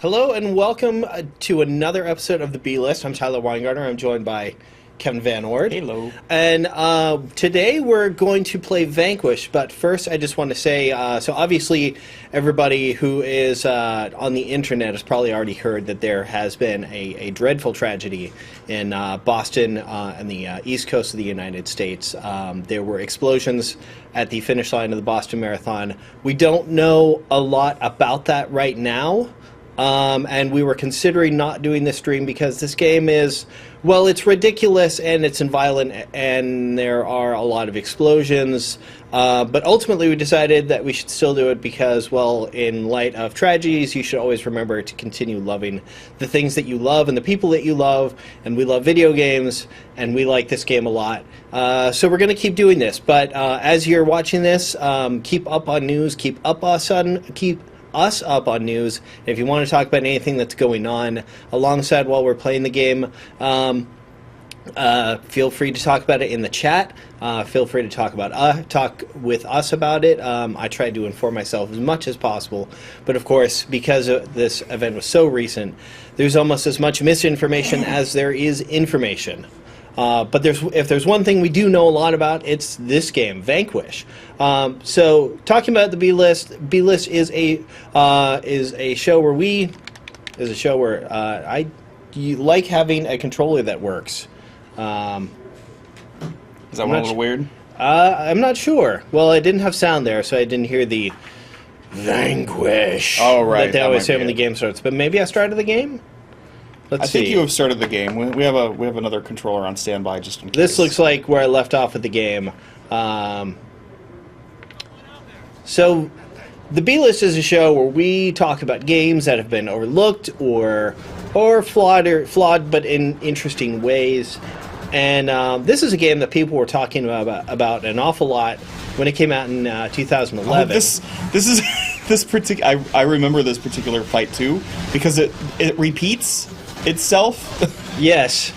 Hello and welcome to another episode of the B List. I'm Tyler Weingartner. I'm joined by Kevin Van Ord. Hello. And today we're going to play Vanquish. But first, I just want to say, so obviously everybody who is on the internet has probably already heard that there has been a dreadful tragedy in Boston and the east coast of the United States. There were explosions at the finish line of the Boston Marathon. We don't know a lot about that right now. And we were considering not doing this stream because this game is, well, it's ridiculous and it's violent and there are a lot of explosions. But ultimately we decided that we should still do it because, well, in light of tragedies, you should always remember to continue loving the things that you love and the people that you love. And we love video games and we like this game a lot. So we're going to keep doing this. But as you're watching this, keep up on news, keep us up on news. If you want to talk about anything that's going on alongside while we're playing the game, feel free to talk about it in the chat. Feel free to talk with us about it. I tried to inform myself as much as possible, but of course, because this event was so recent, there's almost as much misinformation as there is information. But if there's one thing we do know a lot about, it's this game, Vanquish. So talking about the B List is a show where I like having a controller that works. Is that one a little weird? I'm not sure. Well, I didn't have sound there, so I didn't hear the Vanquish. Oh, right. That they always say when the game starts. But maybe I started the game. I think you have started the game. We have another controller on standby just in case. This looks like where I left off with the game. So, the B-List is a show where we talk about games that have been overlooked or flawed, but in interesting ways. And this is a game that people were talking about an awful lot when it came out in 2011. I remember this particular fight too because it repeats itself. Yes.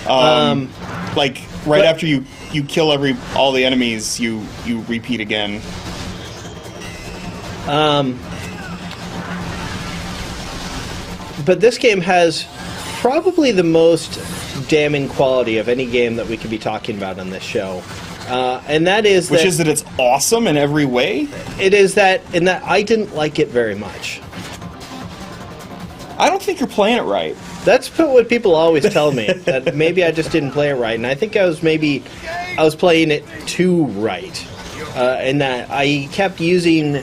After you kill all the enemies, you repeat again. But this game has probably the most damning quality of any game that we could be talking about on this show. And that is that it's awesome in every way. It is that I didn't like it very much. I don't think you're playing it right. That's what people always tell me, that maybe I just didn't play it right, and I think I was playing it too right, in that I kept using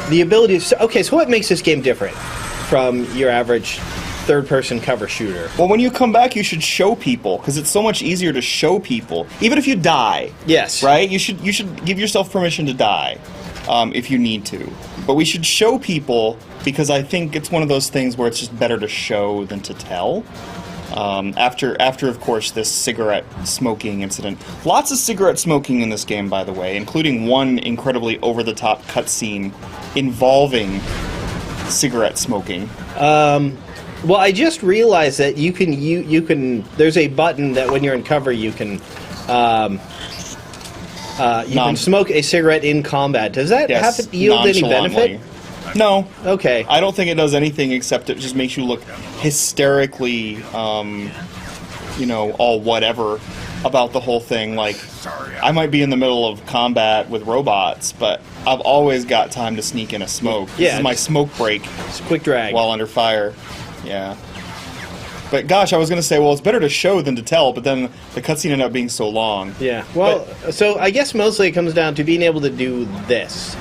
the ability to... Okay, so what makes this game different from your average third-person cover shooter? Well, when you come back, you should show people, because it's so much easier to show people, even if you die. Yes. Right? You should give yourself permission to die, if you need to. But we should show people, because I think it's one of those things where it's just better to show than to tell. After of course, this cigarette smoking incident. Lots of cigarette smoking in this game, by the way, including one incredibly over-the-top cutscene involving cigarette smoking. Well, I just realized that you can. There's a button that when you're in cover, you can smoke a cigarette in combat. Does that have to yield any benefit? No. Okay. I don't think it does anything except it just makes you look hysterically, all whatever about the whole thing. Like, I might be in the middle of combat with robots, but I've always got time to sneak in a smoke. Yeah. This is my smoke break. It's a quick drag. While under fire. Yeah. But gosh, I was going to say, well, it's better to show than to tell, but then the cutscene ended up being so long. Yeah. Well, so I guess mostly it comes down to being able to do this.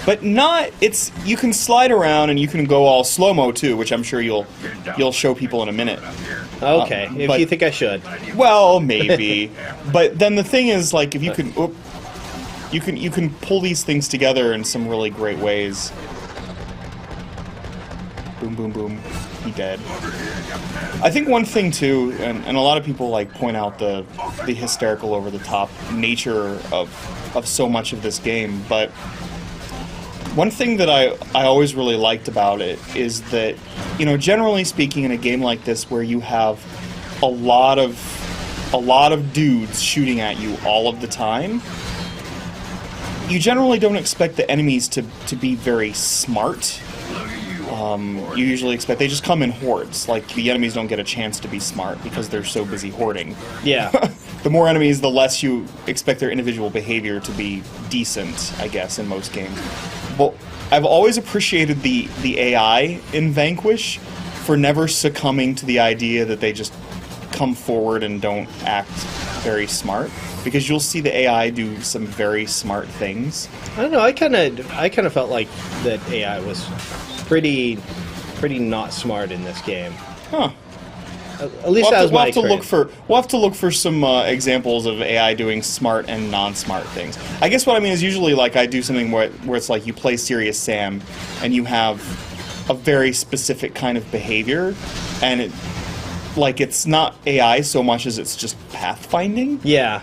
But you can slide around and you can go all slow-mo too, which I'm sure you'll show people in a minute. Okay, if you think I should. Well, maybe. But then the thing is, like, if you can pull these things together in some really great ways. Boom, boom, boom. He dead. I think one thing too, and a lot of people like point out the hysterical over-the-top nature of so much of this game, but one thing that I always really liked about it is that, generally speaking, in a game like this where you have a lot of dudes shooting at you all of the time, you generally don't expect the enemies to be very smart. You usually expect they just come in hordes. Like, the enemies don't get a chance to be smart because they're so busy hoarding. Yeah. The more enemies, the less you expect their individual behavior to be decent, I guess, in most games. But I've always appreciated the AI in Vanquish for never succumbing to the idea that they just come forward and don't act very smart, because you'll see the AI do some very smart things. I don't know. I kind of felt like that AI was pretty not smart in this game. Huh. At least that was my experience. We'll have to look for some examples of AI doing smart and non-smart things. I guess what I mean is usually like I do something where it's like you play Serious Sam and you have a very specific kind of behavior, and it's not AI so much as it's just pathfinding. Yeah.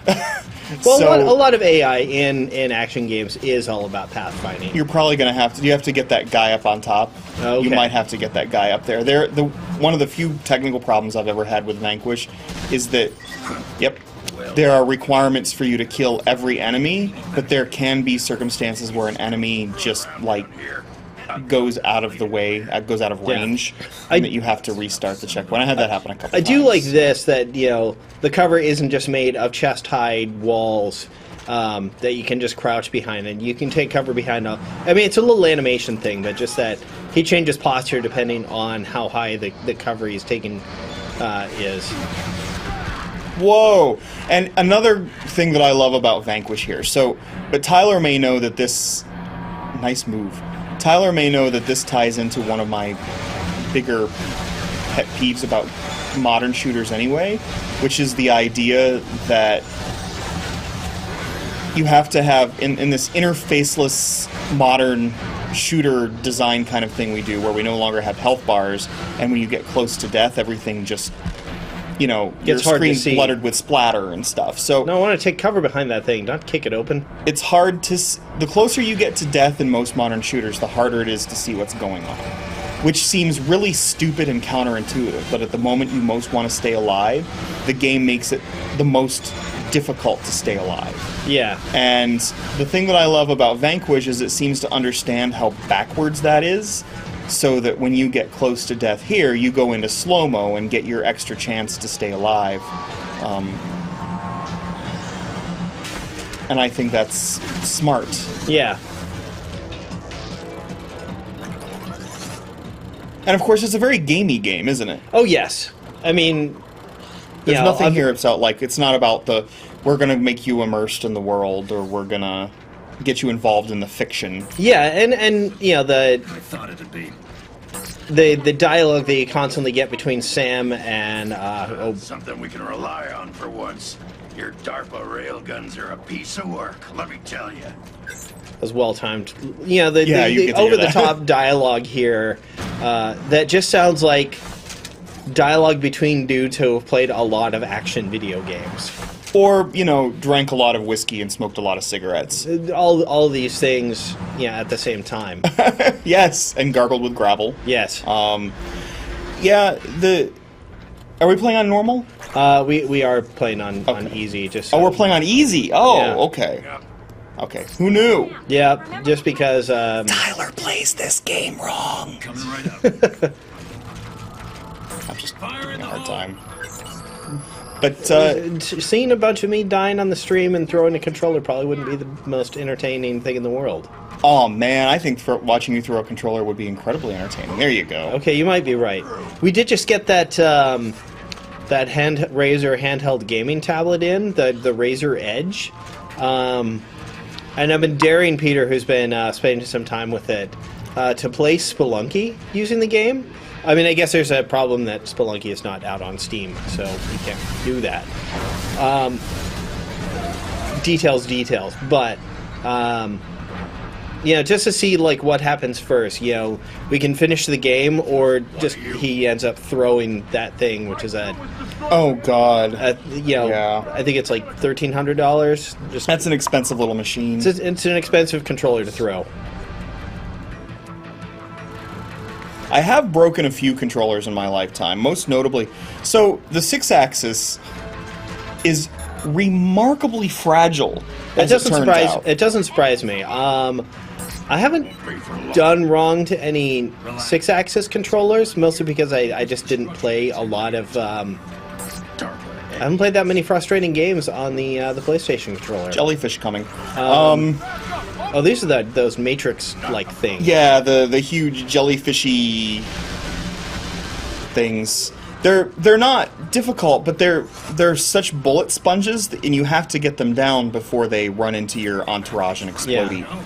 Well, so, a lot of AI in action games is all about pathfinding. You're probably going to have to... You have to get that guy up on top. Okay. You might have to get that guy up there. One of the few technical problems I've ever had with Vanquish is that... Yep. There are requirements for you to kill every enemy, but there can be circumstances where an enemy just, goes out of the way, goes out of range, and that you have to restart the checkpoint. I had that happen a couple times. I do like this, that, the cover isn't just made of chest-high walls that you can just crouch behind, and you can take cover behind it's a little animation thing, but just that he changes posture depending on how high the cover he's taking is. Whoa! And another thing that I love about Vanquish here, but Tyler may know that this... Nice move. Tyler may know that this ties into one of my bigger pet peeves about modern shooters anyway, which is the idea that you have to have, in this interfaceless modern shooter design kind of thing we do, where we no longer have health bars, and when you get close to death, everything just... your screen's bluttered with splatter and stuff. So no, I want to take cover behind that thing, not kick it open. It's hard to... The closer you get to death in most modern shooters, the harder it is to see what's going on. Which seems really stupid and counterintuitive, but at the moment you most want to stay alive, the game makes it the most difficult to stay alive. Yeah. And the thing that I love about Vanquish is it seems to understand how backwards that is, so that when you get close to death here, you go into slow-mo and get your extra chance to stay alive. And I think that's smart. Yeah. And of course, it's a very gamey game, isn't it? Oh, yes. I mean... There's nothing here about, it's not about we're going to make you immersed in the world, or we're going to get you involved in the fiction. Yeah, and I thought it'd be the dialogue that you constantly get between Sam and something we can rely on for once. Your DARPA railguns are a piece of work, let me tell you. was well timed. The over the top dialogue here that just sounds like dialogue between dudes who have played a lot of action video games. Or, drank a lot of whiskey and smoked a lot of cigarettes. All these things, at the same time. Yes, and gargled with gravel. Yes. Are we playing on normal? We are playing on easy. Just we're playing on easy. Oh, yeah. Okay. Okay. Who knew? Yeah, just because Tyler plays this game wrong. Coming right up. I'm just having a hard time. But seeing a bunch of me dying on the stream and throwing a controller probably wouldn't be the most entertaining thing in the world. Oh man, I think watching you throw a controller would be incredibly entertaining. There you go. Okay, you might be right. We did just get that that Razer handheld gaming tablet in, the Razer Edge, and I've been daring Peter, who's been spending some time with it, to play Spelunky using the game. I mean, I guess there's a problem that Spelunky is not out on Steam, so you can't do that. Details, but just to see what happens first. We can finish the game, or just he ends up throwing that thing, which is oh god, yeah. I think it's like $1,300. That's an expensive little machine. It's an expensive controller to throw. I have broken a few controllers in my lifetime, most notably. So, the 6-axis is remarkably fragile, as it turns out. It doesn't surprise me. I haven't done wrong to any 6-axis controllers, mostly because I just didn't play a lot of. I haven't played that many frustrating games on the PlayStation controller. Jellyfish coming. Oh, these are those Matrix-like things. Yeah, the huge jellyfishy things. They're not difficult, but they're such bullet sponges, and you have to get them down before they run into your entourage and explode. Yeah.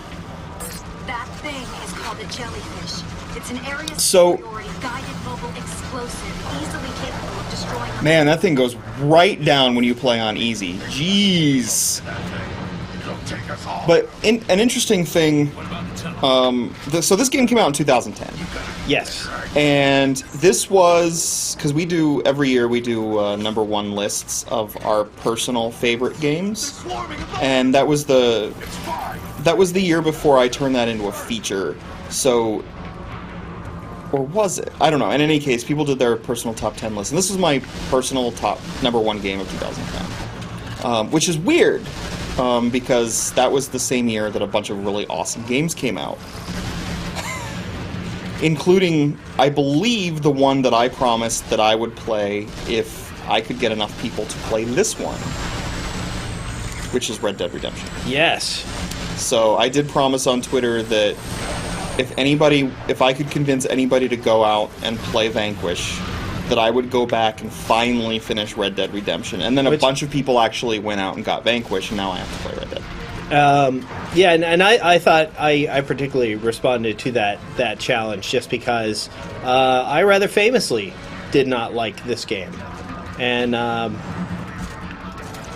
That thing is called a jellyfish. It's an area So- superiority guided mobile explosive, easily capable of destroying. Man, that thing goes right down when you play on easy. Jeez. It'll take us all. But an interesting thing. So this game came out in 2010. Yes. And this was because every year we do #1 lists of our personal favorite games, and that was the year before I turned that into a feature. So, or was it? I don't know. In any case, people did their personal top 10 list, and this was my personal top #1 game of 2010, which is weird because that was the same year that a bunch of really awesome games came out. Including, I believe, the one that I promised that I would play if I could get enough people to play this one, which is Red Dead Redemption. Yes. So I did promise on Twitter that if I could convince anybody to go out and play Vanquish, that I would go back and finally finish Red Dead Redemption. And then a bunch of people actually went out and got Vanquish, and now I have to play Red Dead. Yeah, and I thought I particularly responded to that challenge just because I rather famously did not like this game, and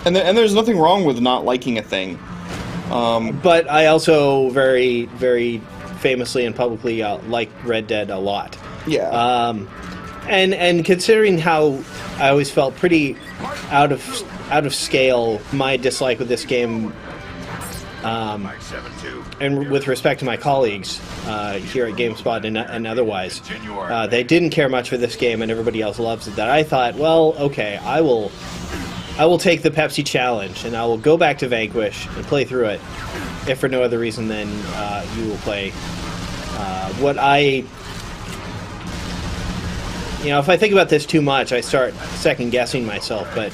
there's nothing wrong with not liking a thing. but I also very, very famously and publicly like Red Dead a lot. Yeah. And considering how I always felt pretty out of scale my dislike with this game. Mike 7-2. And with respect to my colleagues here at GameSpot and otherwise, they didn't care much for this game, and everybody else loves it. That I thought, well, okay, I will take the Pepsi challenge, and I will go back to Vanquish and play through it, if for no other reason than you will play what I. If I think about this too much, I start second guessing myself, but.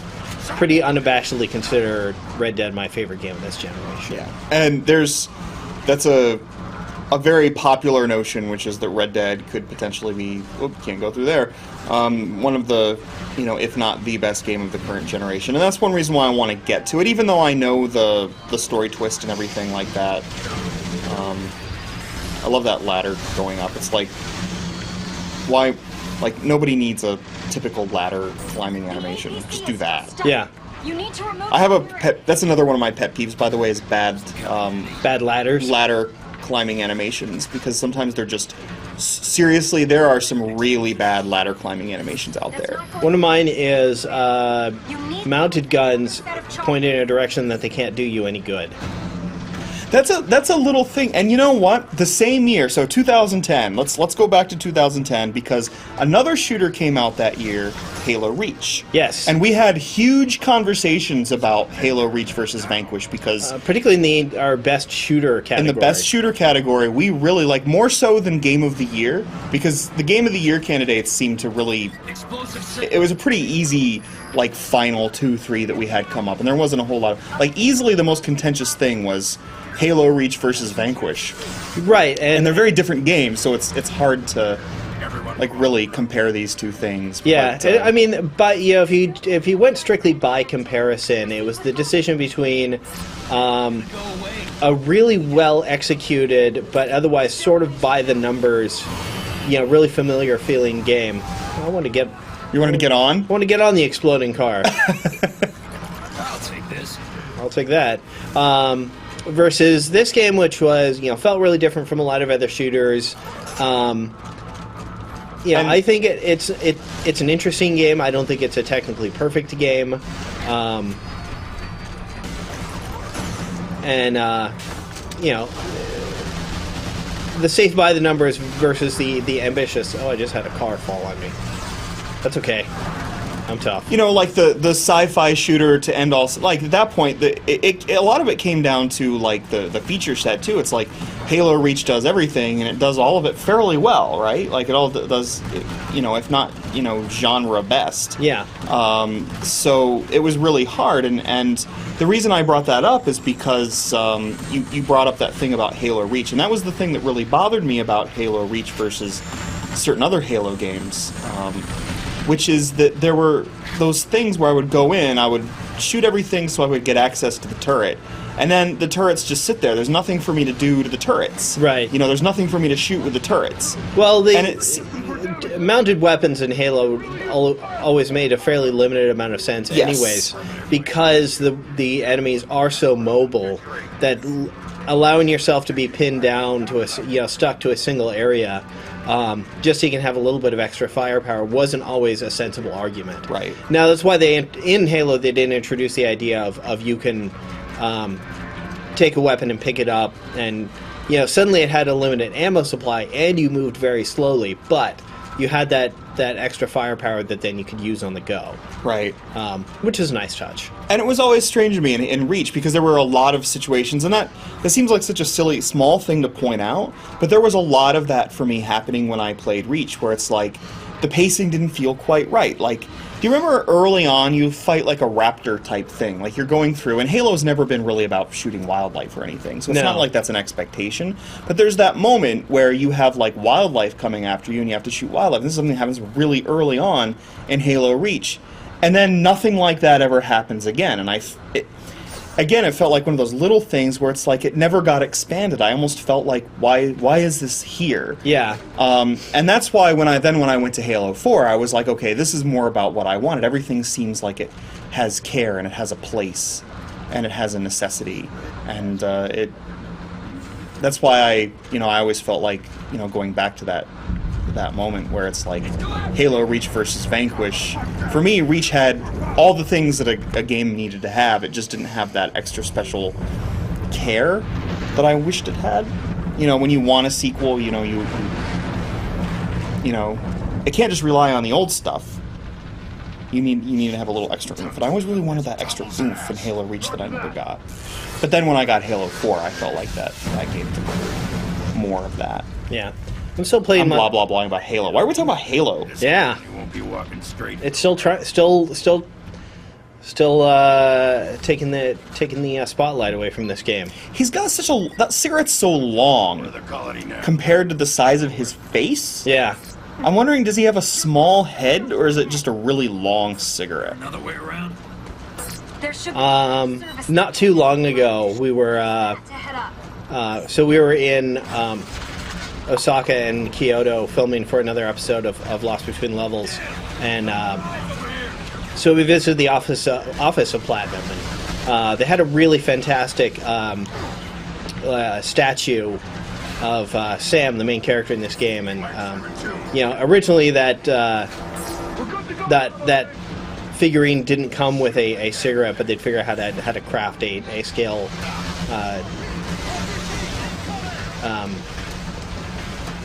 Pretty unabashedly consider Red Dead my favorite game of this generation. Yeah, and that's a very popular notion, which is that Red Dead could potentially be, can't go through there, one of the, if not the best game of the current generation. And that's one reason why I want to get to it, even though I know the story twist and everything like that. I love that ladder going up. It's like, why, nobody needs a typical ladder climbing animation. Just do that. Yeah. You need to remove I have a pet. That's another one of my pet peeves, by the way, is bad ladders. ladder climbing animations, because sometimes they're just seriously. There are some really bad ladder climbing animations out there. One of mine is mounted guns pointed in a direction that they can't do you any good. That's a little thing, and you know what? The same year, so 2010. Let's go back to 2010 because another shooter came out that year, Halo Reach. Yes, and we had huge conversations about Halo Reach versus Vanquish because, particularly in our best shooter category. in the best shooter category, we really more so than Game of the Year, because the Game of the Year candidates seemed to really. It was a pretty easy final 2-3 that we had come up, and there wasn't a whole lot of easily the most contentious thing was Halo Reach versus Vanquish. Right, And they're very different games, so it's hard to really compare these two things. Yeah, But, but if you went strictly by comparison, it was the decision between a really well executed but otherwise sort of by the numbers, really familiar feeling game. I want to get. You wanted to get on? I want to get on the exploding car. I'll take this. I'll take that. Versus this game, which was felt really different from a lot of other shooters. I think it's an interesting game. I don't think it's a technically perfect game. The safe by the numbers versus the ambitious. Oh, I just had a car fall on me. That's okay. I'm tough. You know, like the sci-fi shooter to end all, like at that point, a lot of it came down to like the feature set too. It's like Halo Reach does everything, and it does all of it fairly well, right? Like it all does, you know, if not, you know, genre best. Yeah. So it was really hard, and the reason I brought that up is because you brought up that thing about Halo Reach, and that was the thing that really bothered me about Halo Reach versus certain other Halo games, which is that there were those things where I would go in, I would shoot everything so I would get access to the turret, and then the turrets just sit there. There's nothing for me to do to the turrets. Right. You know, there's nothing for me to shoot with the turrets. Well, And it's, mounted weapons in Halo always made a fairly limited amount of sense Yes. anyways, because the enemies are so mobile that allowing yourself to be pinned down to stuck to a single area, just so you can have a little bit of extra firepower, wasn't always a sensible argument. Right. Now that's why in Halo they didn't introduce the idea of you can take a weapon and pick it up, and suddenly it had a limited ammo supply, and you moved very slowly, but you had that extra firepower that then you could use on the go. right. Which is a nice touch. And it was always strange to me in Reach, because there were a lot of situations, and that seems like such a silly, small thing to point out, but there was a lot of that for me happening when I played Reach, where it's like, the pacing didn't feel quite right. Like, do you remember early on you fight like a raptor type thing? Like you're going through, and Halo's never been really about shooting wildlife or anything, so it's No. not like that's an expectation. But there's that moment where you have like wildlife coming after you, and you have to shoot wildlife. This is something that happens really early on in Halo Reach, and then nothing like that ever happens again. And it felt like one of those little things where it's like it never got expanded. I almost felt like, why is this here? Yeah. And that's why when I went to Halo 4, I was like, okay, this is more about what I wanted. Everything seems like it has care, and it has a place, and it has a necessity, and that's why I always felt like, going back to that moment where it's like Halo Reach versus Vanquish. For me, Reach had all the things that a game needed to have. It just didn't have that extra special care that I wished it had. When you want a sequel, it can't just rely on the old stuff. You need to have a little extra oomph. And I always really wanted that extra oomph in Halo Reach that I never got. But then when I got Halo 4, I felt like that gave more of that. Yeah. I'm still playing. I'm blah-blah-blahing about Halo. Why are we talking about Halo? Yeah. You won't be walking straight. It's still taking the spotlight away from this game. He's got that cigarette's so long The colony now. compared to the size of his face. Yeah. I'm wondering, does he have a small head, or is it just a really long cigarette? Another way around? There should be a service Not too long ago, we were to head up. we were in Osaka and Kyoto filming for another episode of Lost Between Levels, and so we visited the office of Platinum, and they had a really fantastic statue of Sam, the main character in this game, and originally that figurine didn't come with a cigarette, but they'd figure out how to craft a scale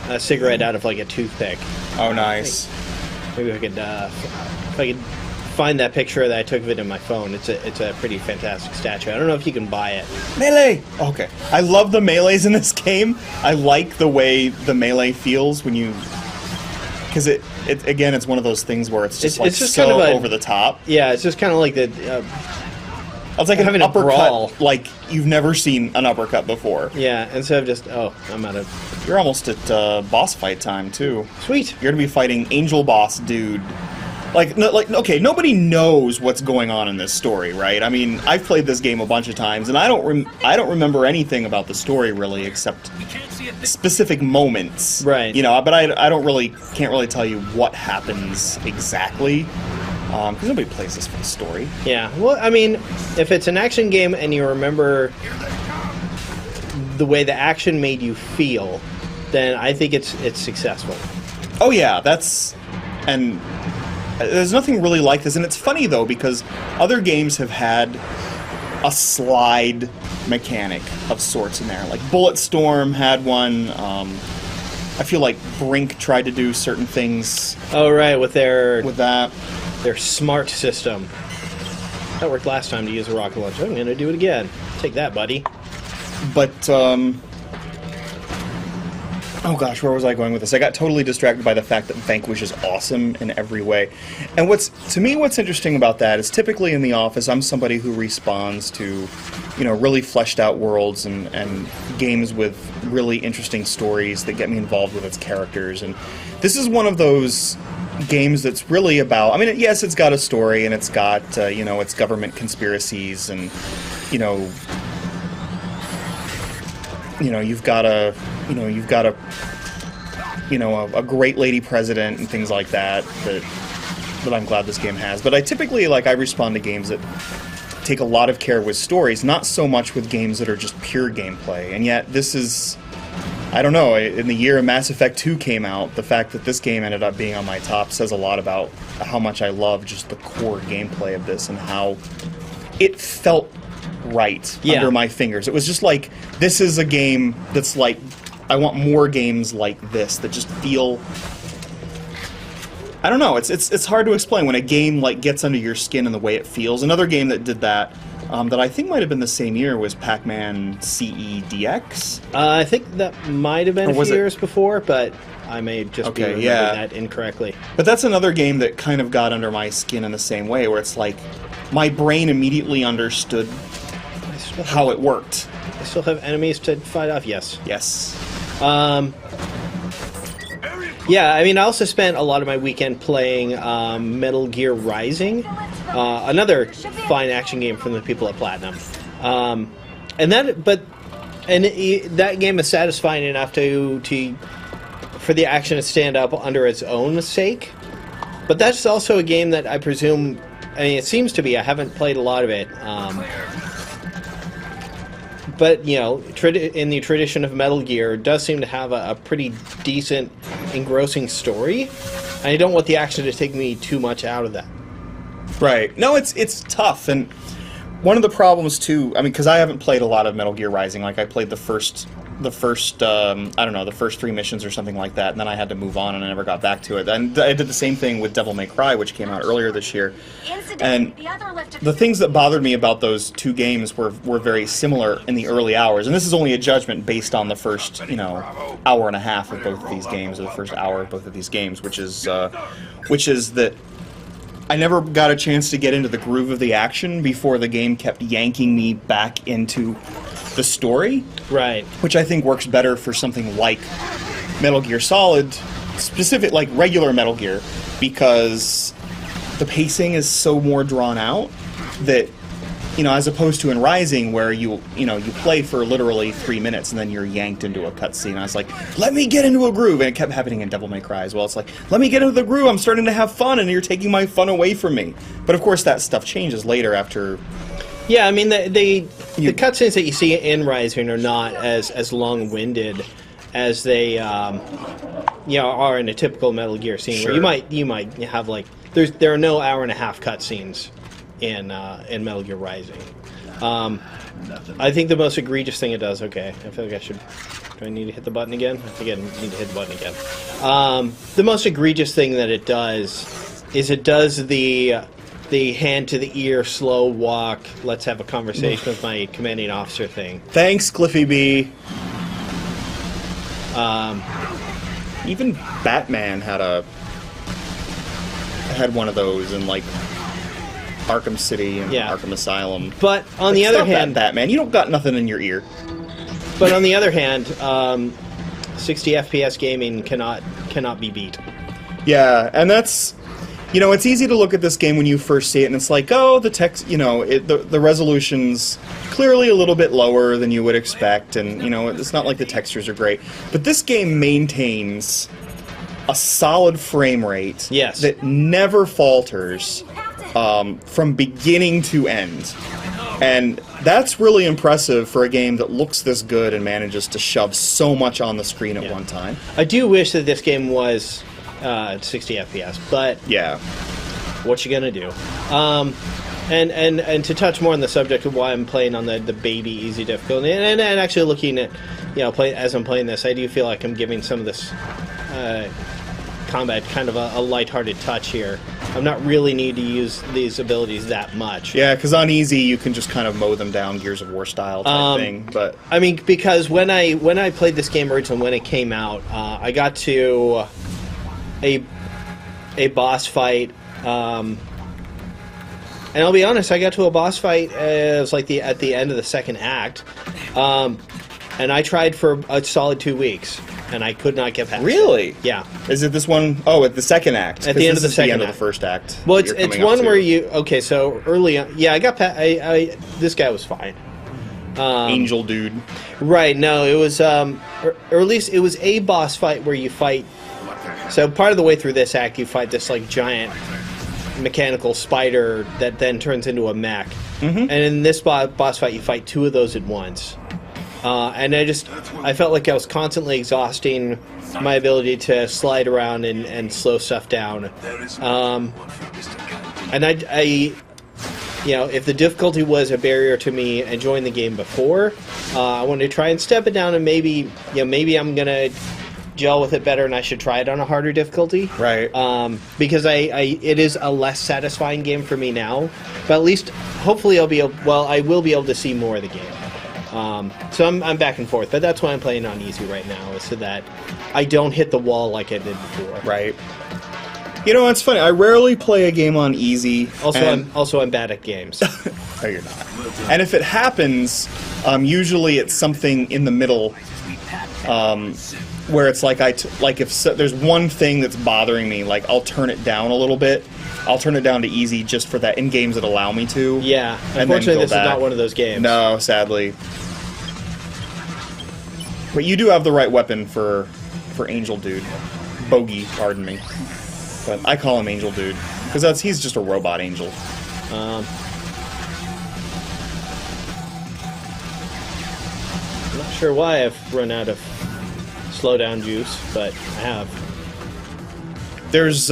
a cigarette out of like a toothpick. Oh, nice. Maybe if I could find that picture that I took of it in my phone. It's a pretty fantastic statue. I don't know if you can buy it. Melee! Okay. I love the melees in this game. I like the way the melee feels when you... Because it's one of those things where it's just It's just so kind of over the top. Yeah, it's just kind of like the It's like having an a brawl. uppercut like you've never seen an uppercut before. yeah. Instead of just I'm out of You're almost at boss fight time, too. sweet. You're gonna be fighting Angel Boss Dude. Okay, nobody knows what's going on in this story, right? I mean, I've played this game a bunch of times, and I don't remember anything about the story really, except We can't see a thing. specific moments, Right. But I can't really tell you what happens exactly, because nobody plays this for the story. Yeah. Well, I mean, if it's an action game and you remember the way the action made you feel, then I think it's successful. Oh yeah, and there's nothing really like this, and it's funny though because other games have had a slide mechanic of sorts in there. Like Bulletstorm had one. I feel like Brink tried to do certain things Oh right, with with that. their smart system. That worked last time to use a rocket launcher. I'm going to do it again. Take that, buddy. But, oh gosh, where was I going with this? I got totally distracted by the fact that Vanquish is awesome in every way. And what's interesting about that is typically in the office, I'm somebody who responds to, really fleshed out worlds and games with really interesting stories that get me involved with its characters. And this is one of those games that's really about, I mean, yes, it's got a story and it's got, it's government conspiracies and, you've got a great lady president and things like that I'm glad this game has. But I typically, I respond to games that take a lot of care with stories, not so much with games that are just pure gameplay. And yet this is, I don't know, in the year Mass Effect 2 came out, the fact that this game ended up being on my top says a lot about how much I love just the core gameplay of this and how it felt right under my fingers. It was just like, this is a game that's like, I want more games like this that just feel, I don't know, it's hard to explain when a game gets under your skin and the way it feels. Another game that did that that I think might have been the same year was Pac-Man CEDX. I think that might have been a few years before, but I may just be remembering that incorrectly. But that's another game that kind of got under my skin in the same way, where it's like my brain immediately understood how it worked. I still have enemies to fight off, yes. Yes. Yeah, I mean, I also spent a lot of my weekend playing Metal Gear Rising, another fine action game from the people at Platinum. That game is satisfying enough for the action to stand up under its own sake. But that's also a game that I presume, I mean, it seems to be, I haven't played a lot of it, but, in the tradition of Metal Gear, it does seem to have a pretty decent, engrossing story. And I don't want the action to take me too much out of that. Right. No, it's tough. And one of the problems, too, I mean, because I haven't played a lot of Metal Gear Rising. I played the first the first 3 missions or something like that, and then I had to move on and I never got back to it. And I did the same thing with Devil May Cry, which came out earlier this year. And the things that bothered me about those two games were very similar in the early hours. And this is only a judgment based on the first, hour and a half of both of these games, or the first hour of both of these games, which is that I never got a chance to get into the groove of the action before the game kept yanking me back into the story. Right. Which I think works better for something like Metal Gear Solid, specific, like regular Metal Gear, because the pacing is so more drawn out that, as opposed to in Rising, where you play for literally 3 minutes and then you're yanked into a cutscene. I was like, let me get into a groove, and it kept happening in Devil May Cry as well. It's like, let me get into the groove, I'm starting to have fun, and you're taking my fun away from me. But of course that stuff changes later after... Yeah, I mean, the cutscenes that you see in Rising are not as long-winded as they are in a typical Metal Gear scene, Sure. where you might have, like, there are no hour-and-a-half cutscenes in Metal Gear Rising. I think the most egregious thing it does... Okay, I feel like I should... Do I need to hit the button again? I think I need to hit the button again. The most egregious thing that it does is it does the hand to the ear, slow walk, let's have a conversation with my commanding officer thing. Thanks, Cliffy B. Even Batman had one of those in, like, Arkham City and Arkham Asylum. But on the other hand... Batman, you don't got nothing in your ear. But on the other hand, 60 FPS gaming cannot be beat. Yeah, and that's... it's easy to look at this game when you first see it, and it's like, oh, the text, the resolution's clearly a little bit lower than you would expect, and, it's not like the textures are great. But this game maintains a solid frame rate that never falters from beginning to end. And that's really impressive for a game that looks this good and manages to shove so much on the screen at one time. I do wish that this game was 60 FPS, but yeah, what you gonna do? And to touch more on the subject of why I'm playing on the baby easy difficulty, and actually looking at as I'm playing this, I do feel like I'm giving some of this combat kind of a lighthearted touch here. I'm not really need to use these abilities that much. Yeah, because on easy you can just kind of mow them down, Gears of War style type thing. But I mean, because when I played this game originally when it came out, I got to a boss fight, and I'll be honest, I got to a boss fight as like at the end of the second act, and I tried for a solid 2 weeks. And I could not get past really? it. Yeah. Is it this one? Oh, at the second act. At the end of the second end act. of the first act. Well, it's one where you... Okay, so early on... Yeah, I got past... This guy was fine. Angel dude. Right, no, it was... or at least it was a boss fight where you fight... So part of the way through this act, you fight this, like, giant mechanical spider that then turns into a mech. Mm-hmm. And in this boss fight, you fight 2 of those at once. And I felt like I was constantly exhausting my ability to slide around and slow stuff down. And I if the difficulty was a barrier to me enjoying the game before, I wanted to try and step it down and maybe I'm gonna gel with it better and I should try it on a harder difficulty. Right. Because it is a less satisfying game for me now, but at least hopefully I will be able to see more of the game. So I'm back and forth, but that's why I'm playing on easy right now, is so that I don't hit the wall like I did before. Right. You know, it's funny. I rarely play a game on easy. I'm bad at games. No, you're not. And if it happens, usually it's something in the middle, where it's like if there's one thing that's bothering me, like I'll turn it down a little bit. I'll turn it down to easy just for that in games that allow me to. Yeah, and unfortunately, this back. is not one of those games. No, sadly. But you do have the right weapon for Angel Dude. Bogey, pardon me. But I call him Angel Dude, because he's just a robot angel. I'm not sure why I've run out of slowdown juice, but I have. There's,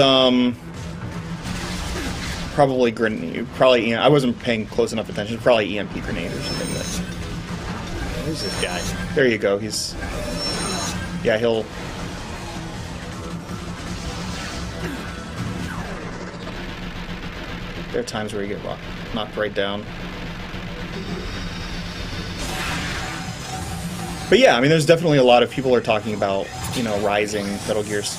probably, I wasn't paying close enough attention, probably EMP grenade or something. Who's this guy? There you go, he'll... There are times where you get knocked right down. But yeah, I mean, there's definitely a lot of people are talking about, Rising, Metal Gear's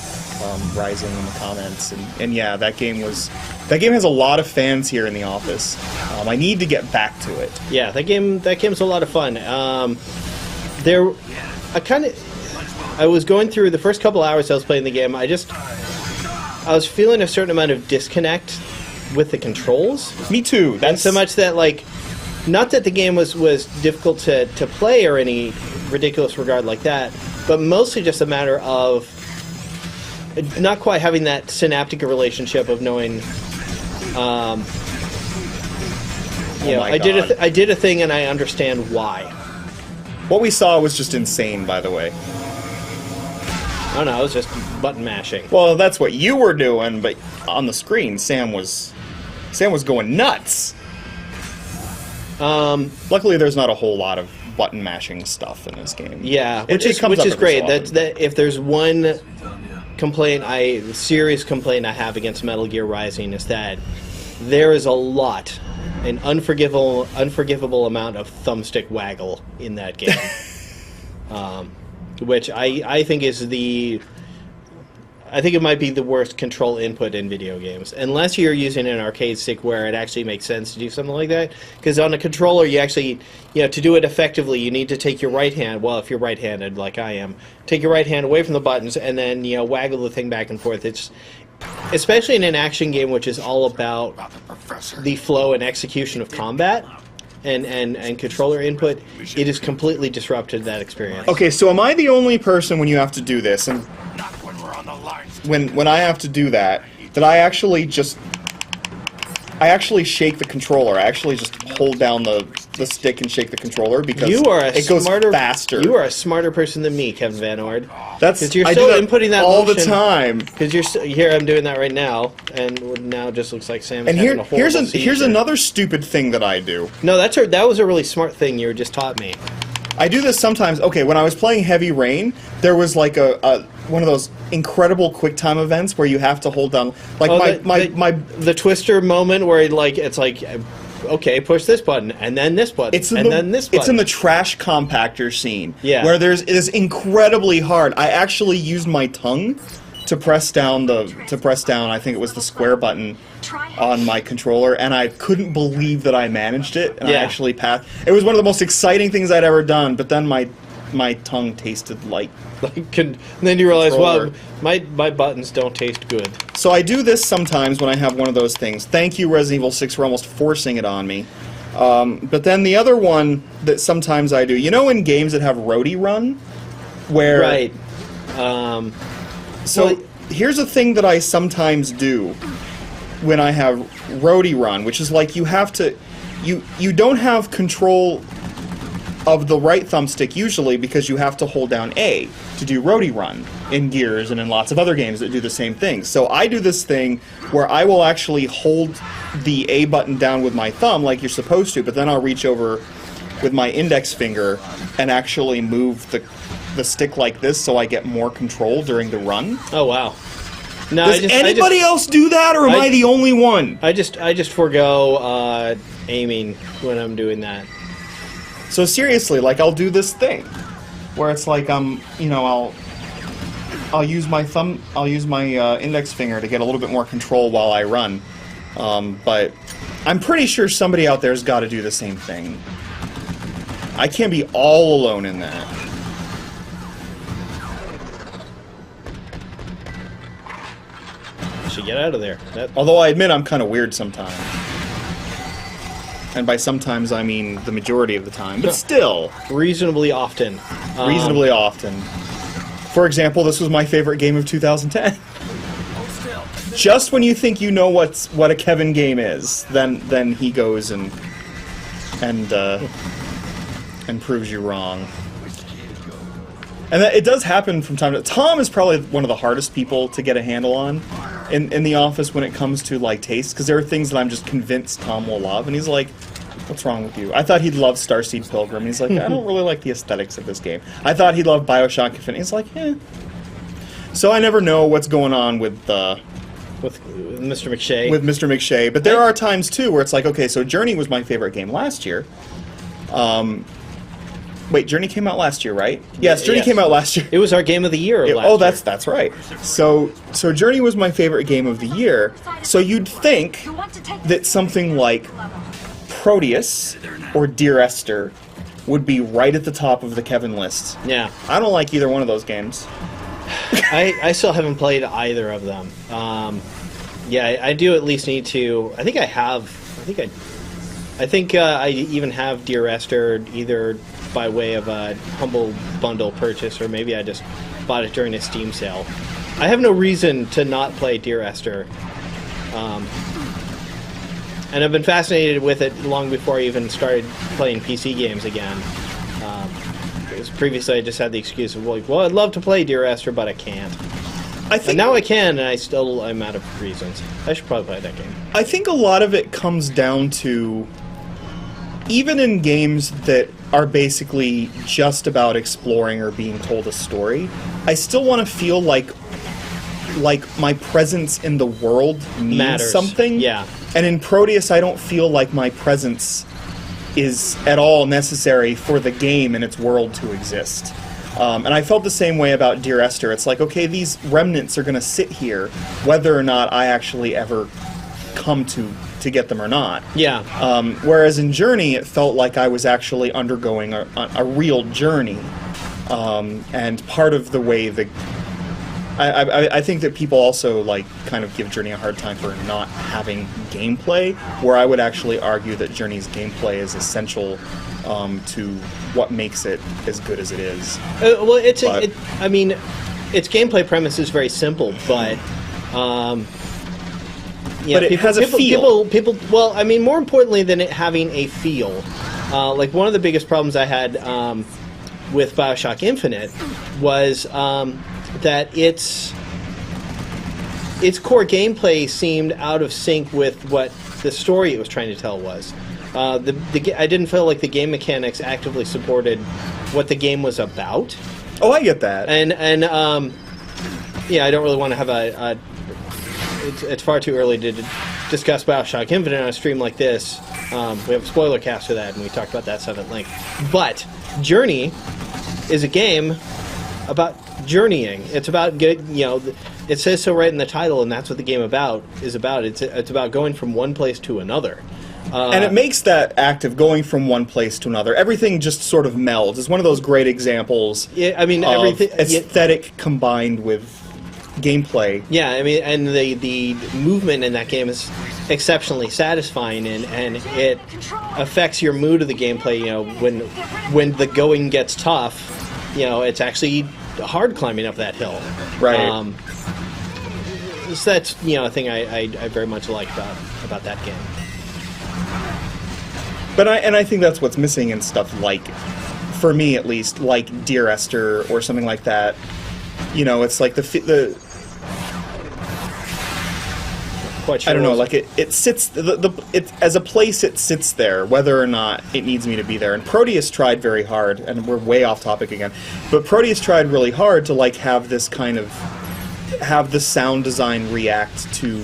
Rising in the comments, and yeah, that game has a lot of fans here in the office. I need to get back to it. Yeah, that game's a lot of fun. I was going through the first couple hours I was playing the game. I was feeling a certain amount of disconnect with the controls. Me too. And so much that, like, not that the game was difficult to play or any ridiculous regard like that, but mostly just a matter of not quite having that synaptic relationship of knowing, I did a thing and I understand why. What we saw was just insane, by the way. Oh no, it was just button mashing. Well, that's what you were doing, but on the screen, Sam was going nuts. Luckily, there's not a whole lot of button mashing stuff in this game. Yeah, which is great. That if there's one serious complaint I have against Metal Gear Rising is that there is an unforgivable amount of thumbstick waggle in that game, which I think is I think it might be the worst control input in video games, unless you're using an arcade stick where it actually makes sense to do something like that. Because on a controller, you actually, to do it effectively, you need to take your right hand, well, if you're right-handed like I am, take your right hand away from the buttons and then, waggle the thing back and forth. It's, especially in an action game which is all about the flow and execution of combat and controller input, it has completely disrupted that experience. Okay, so am I the only person when you have to do this, and when I have to do that I actually shake the controller. I actually just hold down the stick and shake the controller because it goes faster. You are a smarter person than me, Kevin Van Ord. Because you're still inputting that all motion, the time. Because here I'm doing that right now, and now it just looks like Sam's having a horrible seizure. Here's another stupid thing that I do. No, that was a really smart thing you just taught me. I do this sometimes. Okay, when I was playing Heavy Rain, there was like a one of those incredible QuickTime events where you have to hold down like the twister moment where like it's like, okay, push this button and then this button then this button. It's in the trash compactor scene. Yeah. Where it is incredibly hard. I actually used my tongue to press down I think it was the square button on my controller, and I couldn't believe that I managed it, and I actually passed. It was one of the most exciting things I'd ever done, but then my tongue tasted like and then you realize, controller. well, my buttons don't taste good. So I do this sometimes when I have one of those things. Thank you, Resident Evil 6, for almost forcing it on me. But then the other one that sometimes I do, you know, in games that have roadie run, where Right. So here's a thing that I sometimes do when I have roadie run, which is like you have to, you don't have control of the right thumbstick usually because you have to hold down A to do roadie run in Gears and in lots of other games that do the same thing. So I do this thing where I will actually hold the A button down with my thumb like you're supposed to, but then I'll reach over with my index finger and actually move the stick like this so I get more control during the run. Oh wow! No, Does anybody else do that, or am I the only one? I just forgo aiming when I'm doing that. So seriously, like I'll do this thing where it's like I'll use my thumb, I'll use my index finger to get a little bit more control while I run. But I'm pretty sure somebody out there's got to do the same thing. I can't be all alone in that. Should get out of there. Although I admit I'm kind of weird sometimes. And by sometimes I mean the majority of the time, but still. Reasonably often. Reasonably often. For example, this was my favorite game of 2010. Just when you think you know what a Kevin game is, then he goes and proves you wrong. And it does happen from time to time. Tom is probably one of the hardest people to get a handle on in the office when it comes to like taste, because there are things that I'm just convinced Tom will love, and he's like, "What's wrong with you?" I thought he'd love Starseed Pilgrim. He's like, "I don't really like the aesthetics of this game." I thought he'd love Bioshock Infinite. He's like, "Eh." So I never know what's going on with Mr. McShay. With Mr. McShay, but there are times too where it's like, okay, so Journey was my favorite game last year. Wait, Journey came out last year, right? Yes, Journey came out last year. It was our game of the year last year. Oh, that's right. So Journey was my favorite game of the year. So you'd think that something like Proteus or Dear Esther would be right at the top of the Kevin list. Yeah. I don't like either one of those games. I still haven't played either of them. Yeah, I do at least need to. I think I even have Dear Esther either by way of a humble bundle purchase, or maybe I just bought it during a Steam sale. I have no reason to not play Dear Esther. And I've been fascinated with it long before I even started playing PC games again. Because previously I just had the excuse of, well, I'd love to play Dear Esther, but I can't. And now I can, and I'm out of reasons. I should probably play that game. I think a lot of it comes down to, even in games that are basically just about exploring or being told a story, I still want to feel like my presence in the world means something. Yeah. And in Proteus, I don't feel like my presence is at all necessary for the game and its world to exist. And I felt the same way about Dear Esther. It's like, okay, these remnants are going to sit here, whether or not I actually ever come to get them or not. Yeah. Whereas in Journey, it felt like I was actually undergoing a real journey. And part of the way I think that people also like kind of give Journey a hard time for not having gameplay, where I would actually argue that Journey's gameplay is essential to what makes it as good as it is. Well, its gameplay premise is very simple, but but it has a feel. People. Well, I mean, more importantly than it having a feel, like one of the biggest problems I had with Bioshock Infinite was that its core gameplay seemed out of sync with what the story it was trying to tell was. I didn't feel like the game mechanics actively supported what the game was about. Oh, I get that. And yeah, I don't really want to have it's far too early to discuss BioShock Infinite on a stream like this. We have a spoiler cast for that, and we talked about that stuff at length. But Journey is a game about journeying. It's about it says so right in the title, and that's what the game is about. It's about going from one place to another. And it makes that act of going from one place to another, everything just sort of melds. It's one of those great examples. Yeah, I mean, of everything aesthetic combined with gameplay. Yeah, I mean, and the movement in that game is exceptionally satisfying, and it affects your mood of the gameplay. When the going gets tough, it's actually hard climbing up that hill. Right. So that's a thing I very much like about that game. But I think that's what's missing in stuff like, for me at least, like Dear Esther or something like that. It's like Quite sure I don't know, like it sits it as a place. It sits there, whether or not it needs me to be there. And Proteus tried very hard, and we're way off topic again. But Proteus tried really hard to have this kind of the sound design react to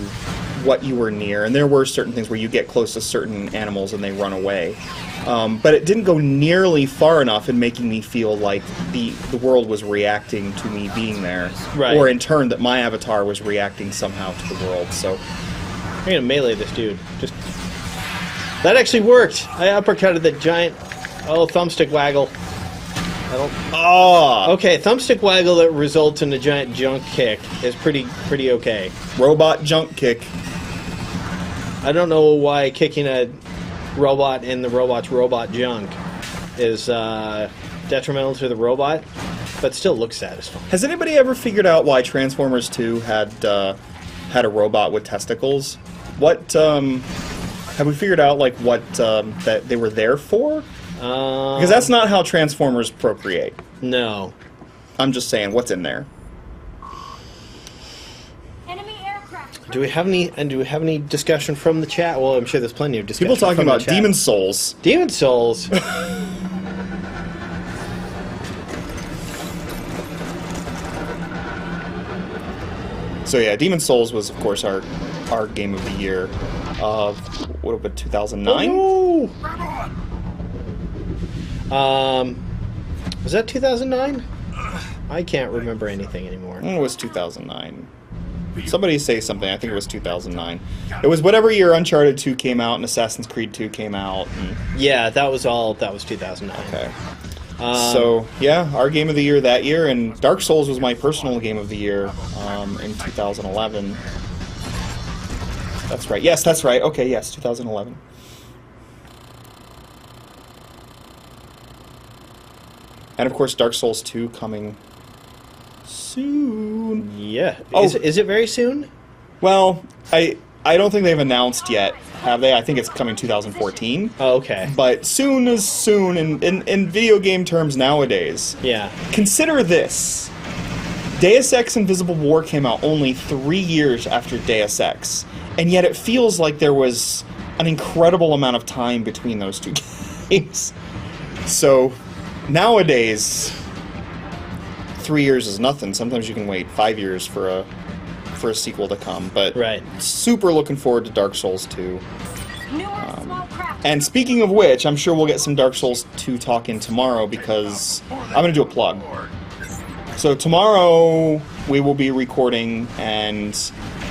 what you were near, and there were certain things where you get close to certain animals and they run away. But it didn't go nearly far enough in making me feel like the world was reacting to me being there, right. Or in turn that my avatar was reacting somehow to the world. So I'm gonna melee this dude. That actually worked. I uppercutted the giant thumbstick waggle. Okay, thumbstick waggle that results in a giant junk kick is pretty okay. Robot junk kick. I don't know why kicking a robot in the robot's robot junk is detrimental to the robot, but still looks satisfying. Has anybody ever figured out why Transformers 2 had a robot with testicles? What have we figured out? What that they were there for? Because that's not how Transformers procreate. No. I'm just saying, what's in there? Enemy aircraft. Do we have any discussion from the chat? Well, I'm sure there's plenty of discussion. People talking from about the chat. Demon Souls. Demon Souls. So yeah, Demon Souls was, of course, our game of the year of what about 2009? Oh, no! Was that 2009? I can't remember anything anymore. It was 2009. Somebody say something. I think it was 2009. It was whatever year Uncharted 2 came out and Assassin's Creed 2 came out. Yeah, that was 2009. Okay. So, yeah, our game of the year that year, and Dark Souls was my personal game of the year in 2011. That's right. Yes, that's right. Okay, yes, 2011. And, of course, Dark Souls 2 coming soon. Yeah. Oh. Is it very soon? Well, I don't think they've announced yet, have they? I think it's coming 2014. Oh, okay. But soon is soon in video game terms nowadays. Yeah. Consider this. Deus Ex Invisible War came out only 3 years after Deus Ex, and yet it feels like there was an incredible amount of time between those two games. So, nowadays, 3 years is nothing. Sometimes you can wait 5 years for a sequel to come, but right. Super looking forward to Dark Souls 2. Small craft. And speaking of which, I'm sure we'll get some Dark Souls 2 talk in tomorrow because I'm going to do a plug. So tomorrow we will be recording and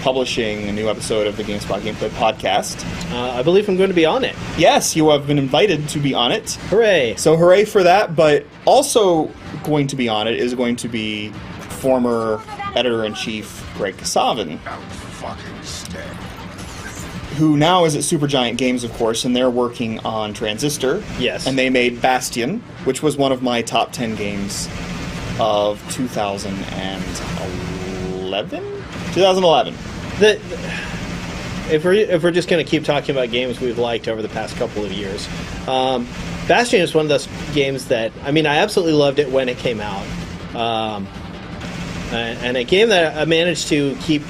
publishing a new episode of the GameSpot Gameplay Podcast. I believe I'm going to be on it. Yes, you have been invited to be on it. Hooray! So hooray for that, but also going to be on it is going to be former Editor-in-Chief Greg Kasavin, who now is at Supergiant Games, of course, and they're working on Transistor. Yes. And they made Bastion, which was one of my top 10 games of 2011? 2011. If we're just going to keep talking about games we've liked over the past couple of years, Bastion is one of those games that, I mean, I absolutely loved it when it came out. And a game that I managed to keep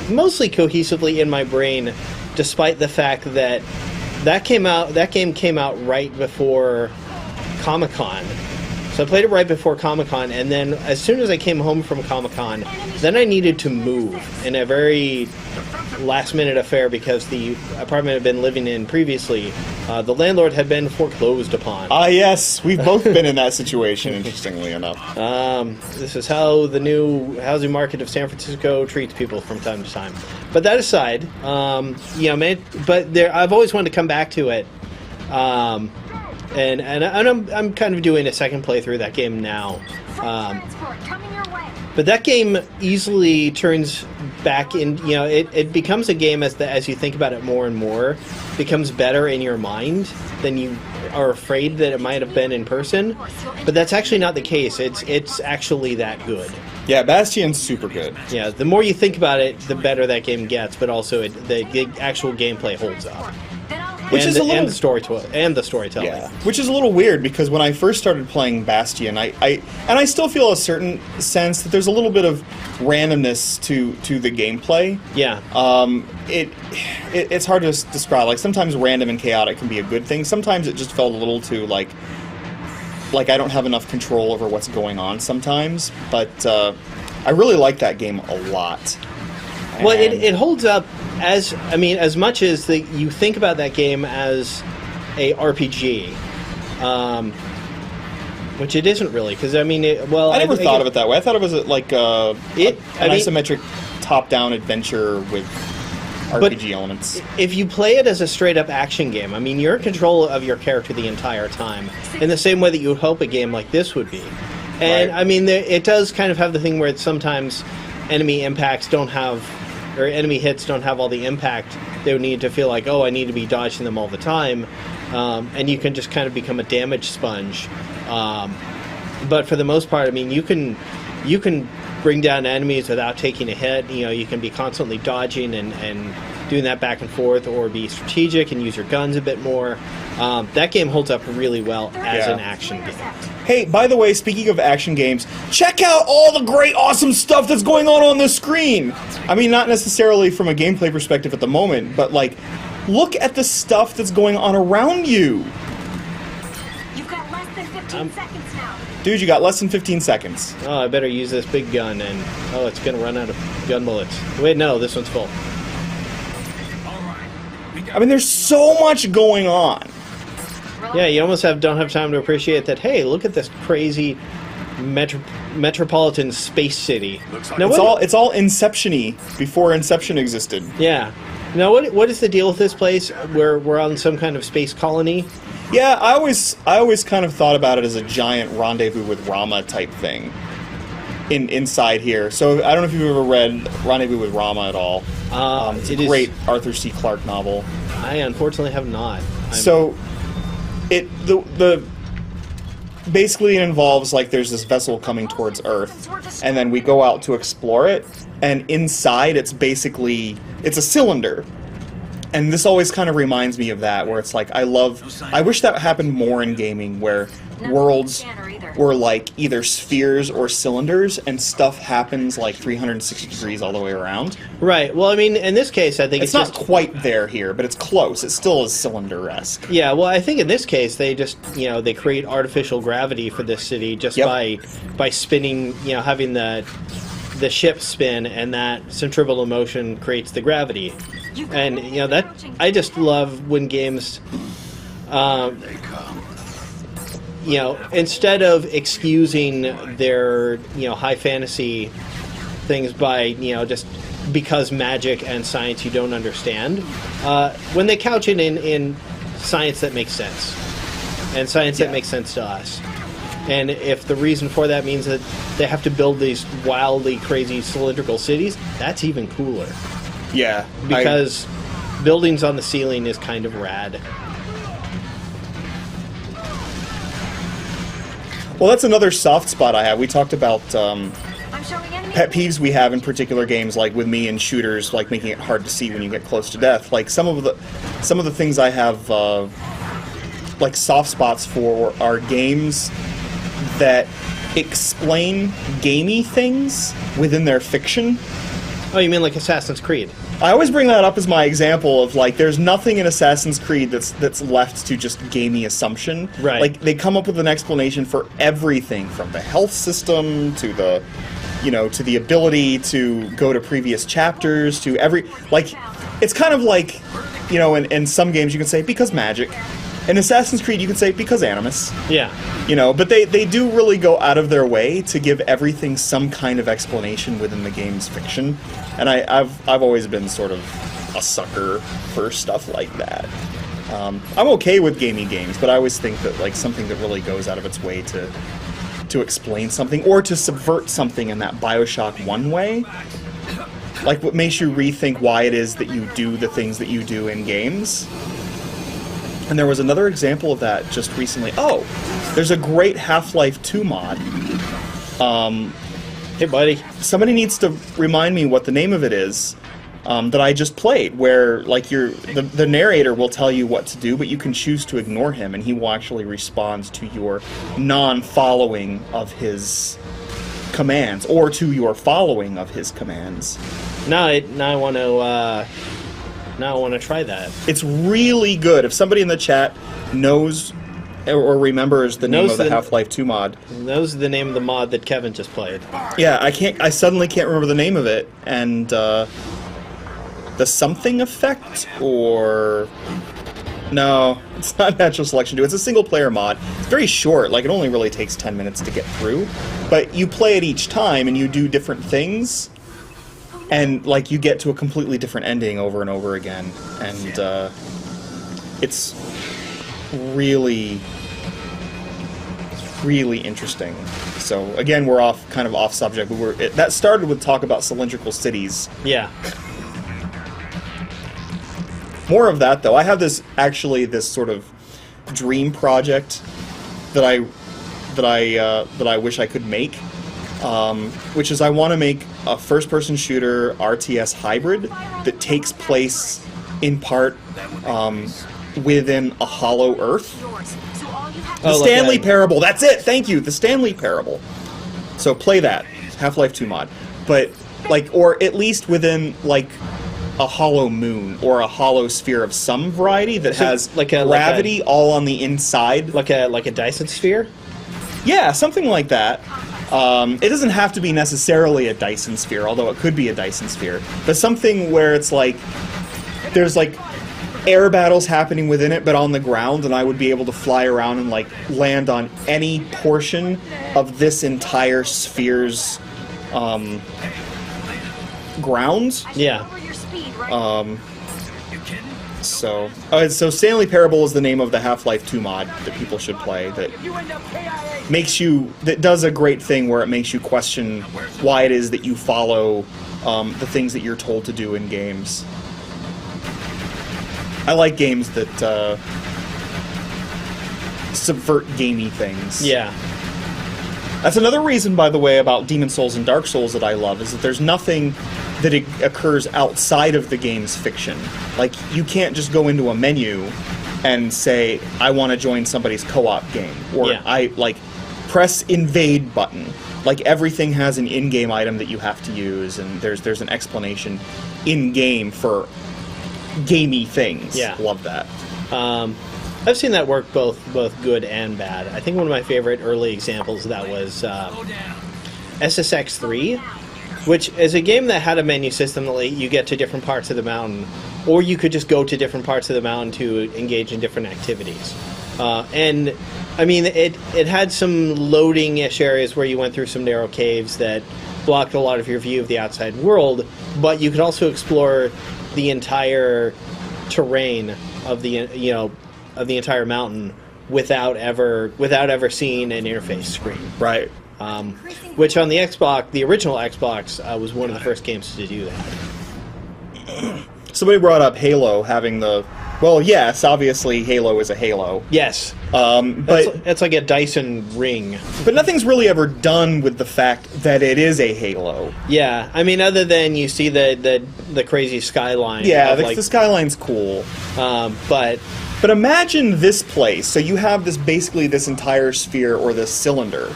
mostly cohesively in my brain, despite the fact that That game came out right before Comic-Con. So I played it right before Comic-Con, and then as soon as I came home from Comic-Con, then I needed to move in a very last-minute affair because the apartment I'd been living in previously, the landlord had been foreclosed upon. Ah, yes, we've both been in that situation, interestingly enough. This is how the new housing market of San Francisco treats people from time to time. But that aside, I've always wanted to come back to it. And I'm kind of doing a second playthrough of that game now. But that game easily turns back in, it becomes a game as you think about it more and more, becomes better in your mind than you are afraid that it might have been in person. But that's actually not the case. It's actually that good. Yeah, Bastion's super good. Yeah, the more you think about it, the better that game gets, but also the actual gameplay holds up. And the storytelling. Yeah, which is a little weird because when I first started playing Bastion, I still feel a certain sense that there's a little bit of randomness to the gameplay. Yeah. It's hard to describe. Like sometimes random and chaotic can be a good thing. Sometimes it just felt a little too like I don't have enough control over what's going on sometimes. But I really like that game a lot. Well, it holds up as much as you think about that game as a RPG, which it isn't really. Because I never thought of it that way. I thought it was like an isometric top-down adventure with RPG elements. If you play it as a straight-up action game, you're in control of your character the entire time, in the same way that you would hope a game like this would be. And right. It does kind of have the thing where sometimes enemy impacts don't have. Or enemy hits don't have all the impact they would need to feel like, oh, I need to be dodging them all the time, and you can just kind of become a damage sponge. But for the most part, you can bring down enemies without taking a hit. You can be constantly dodging and doing that back and forth, or be strategic and use your guns a bit more. That game holds up really well as an action game. Hey, by the way, speaking of action games, check out all the great, awesome stuff that's going on the screen! Not necessarily from a gameplay perspective at the moment, but, look at the stuff that's going on around you! You've got less than 15 seconds now. Dude, you got less than 15 seconds. Oh, I better use this big gun, and, it's gonna run out of gun bullets. Wait, no, this one's full. There's so much going on. Yeah, you almost don't have time to appreciate that, hey, look at this crazy metropolitan space city. It's all Inception-y before Inception existed. Yeah. Now, what is the deal with this place? We're on some kind of space colony? Yeah, I always kind of thought about it as a giant Rendezvous with Rama type thing inside here. So I don't know if you've ever read Rendezvous with Rama at all. It's a great Arthur C. Clarke novel. I unfortunately have not. Basically it involves there's this vessel coming towards Earth, and then we go out to explore it, and inside it's a cylinder. And this always kind of reminds me of that, where it's I wish that happened more in gaming, where worlds were either spheres or cylinders, and stuff happens 360 degrees all the way around. Right. Well, in this case, I think it's not quite there here, but it's close. It still is cylinder-esque. Yeah. Well, I think in this case they just they create artificial gravity for this city just by spinning, having the ship spin, and that centrifugal motion creates the gravity. And that I just love when games. Instead of excusing their, high fantasy things by, just because magic and science you don't understand, when they couch it in science that makes sense, and science that makes sense to us. And if the reason for that means that they have to build these wildly crazy cylindrical cities, that's even cooler. Yeah. Because buildings on the ceiling is kind of rad. Well, that's another soft spot I have. We talked about pet peeves we have in particular games, with me and shooters, making it hard to see when you get close to death. Some of the things I have soft spots for are games that explain gamey things within their fiction. Oh, you mean like Assassin's Creed? I always bring that up as my example of, like, there's nothing in Assassin's Creed that's left to just gamey assumption. Right. Like, they come up with an explanation for everything, from the health system to the, to the ability to go to previous chapters, to like, it's kind of like, in some games you can say, because magic. In Assassin's Creed, you can say, because Animus. Yeah. But they do really go out of their way to give everything some kind of explanation within the game's fiction. And I've always been sort of a sucker for stuff like that. I'm okay with gamey games, but I always think that, like, something that really goes out of its way to explain something, or to subvert something in that BioShock 1 way, like what makes you rethink why it is that you do the things that you do in games. And there was another example of that just recently. Oh, there's a great Half-Life 2 mod. Hey, buddy. Somebody needs to remind me what the name of it is, that I just played, where, like, the narrator will tell you what to do, but you can choose to ignore him, and he will actually respond to your non-following of his commands, or to your following of his commands. Now I want to. Now I want to try that. It's really good. If somebody in the chat knows or remembers the name of the Half-Life 2 mod. Knows the name of the mod that Kevin just played. Yeah, I suddenly can't remember the name of it. And the something effect, or... No, it's not Natural Selection 2. It's a single-player mod. It's very short. Like, it only really takes 10 minutes to get through. But you play it each time, and you do different things. And, like, you get to a completely different ending over and over again. And, it's really interesting. So, again, we're kind of off subject, but that started with talk about cylindrical cities. Yeah. More of that, though. I have this sort of dream project that I wish I could make. Which is, I want to make a first-person shooter RTS hybrid that takes place in part within a hollow Earth. The Stanley Parable. That's it. Thank you. The Stanley Parable. So play that Half-Life 2 mod, but like, or at least within like a hollow moon or a hollow sphere of some variety that has like gravity all on the inside, like a Dyson sphere. Yeah, something like that. It doesn't have to be necessarily a Dyson sphere, although it could be a Dyson sphere. But something where it's like, there's like air battles happening within it, but on the ground, and I would be able to fly around and like land on any portion of this entire sphere's grounds. Yeah. So Stanley Parable is the name of the Half-Life 2 mod that people should play, that does a great thing where it makes you question why it is that you follow the things that you're told to do in games. I like games that subvert gamey things. Yeah. That's another reason, by the way, about Demon Souls and Dark Souls that I love, is that there's nothing that occurs outside of the game's fiction. Like, you can't just go into a menu and say, I want to join somebody's co-op game. Or I, like, press invade button. Like, everything has an in-game item that you have to use, and there's an explanation in-game for gamey things. Yeah. Love that. I've seen that work both good and bad. I think one of my favorite early examples of that was SSX3, which is a game that had a menu system that let you get to different parts of the mountain, or you could just go to different parts of the mountain to engage in different activities. And, I mean, it had some loading-ish areas where you went through some narrow caves that blocked a lot of your view of the outside world, but you could also explore the entire terrain of the entire mountain without ever seeing an interface screen. Right. Which on the Xbox, the original Xbox, was one of the first games to do that. Somebody brought up Halo having the... Well, yes, obviously Halo is a Halo. Yes. But it's like a Dyson ring. But nothing's really ever done with the fact that it is a Halo. Yeah, I mean, other than you see the crazy skyline. Yeah, the skyline's cool. But imagine this place. So you have basically this entire sphere or this cylinder,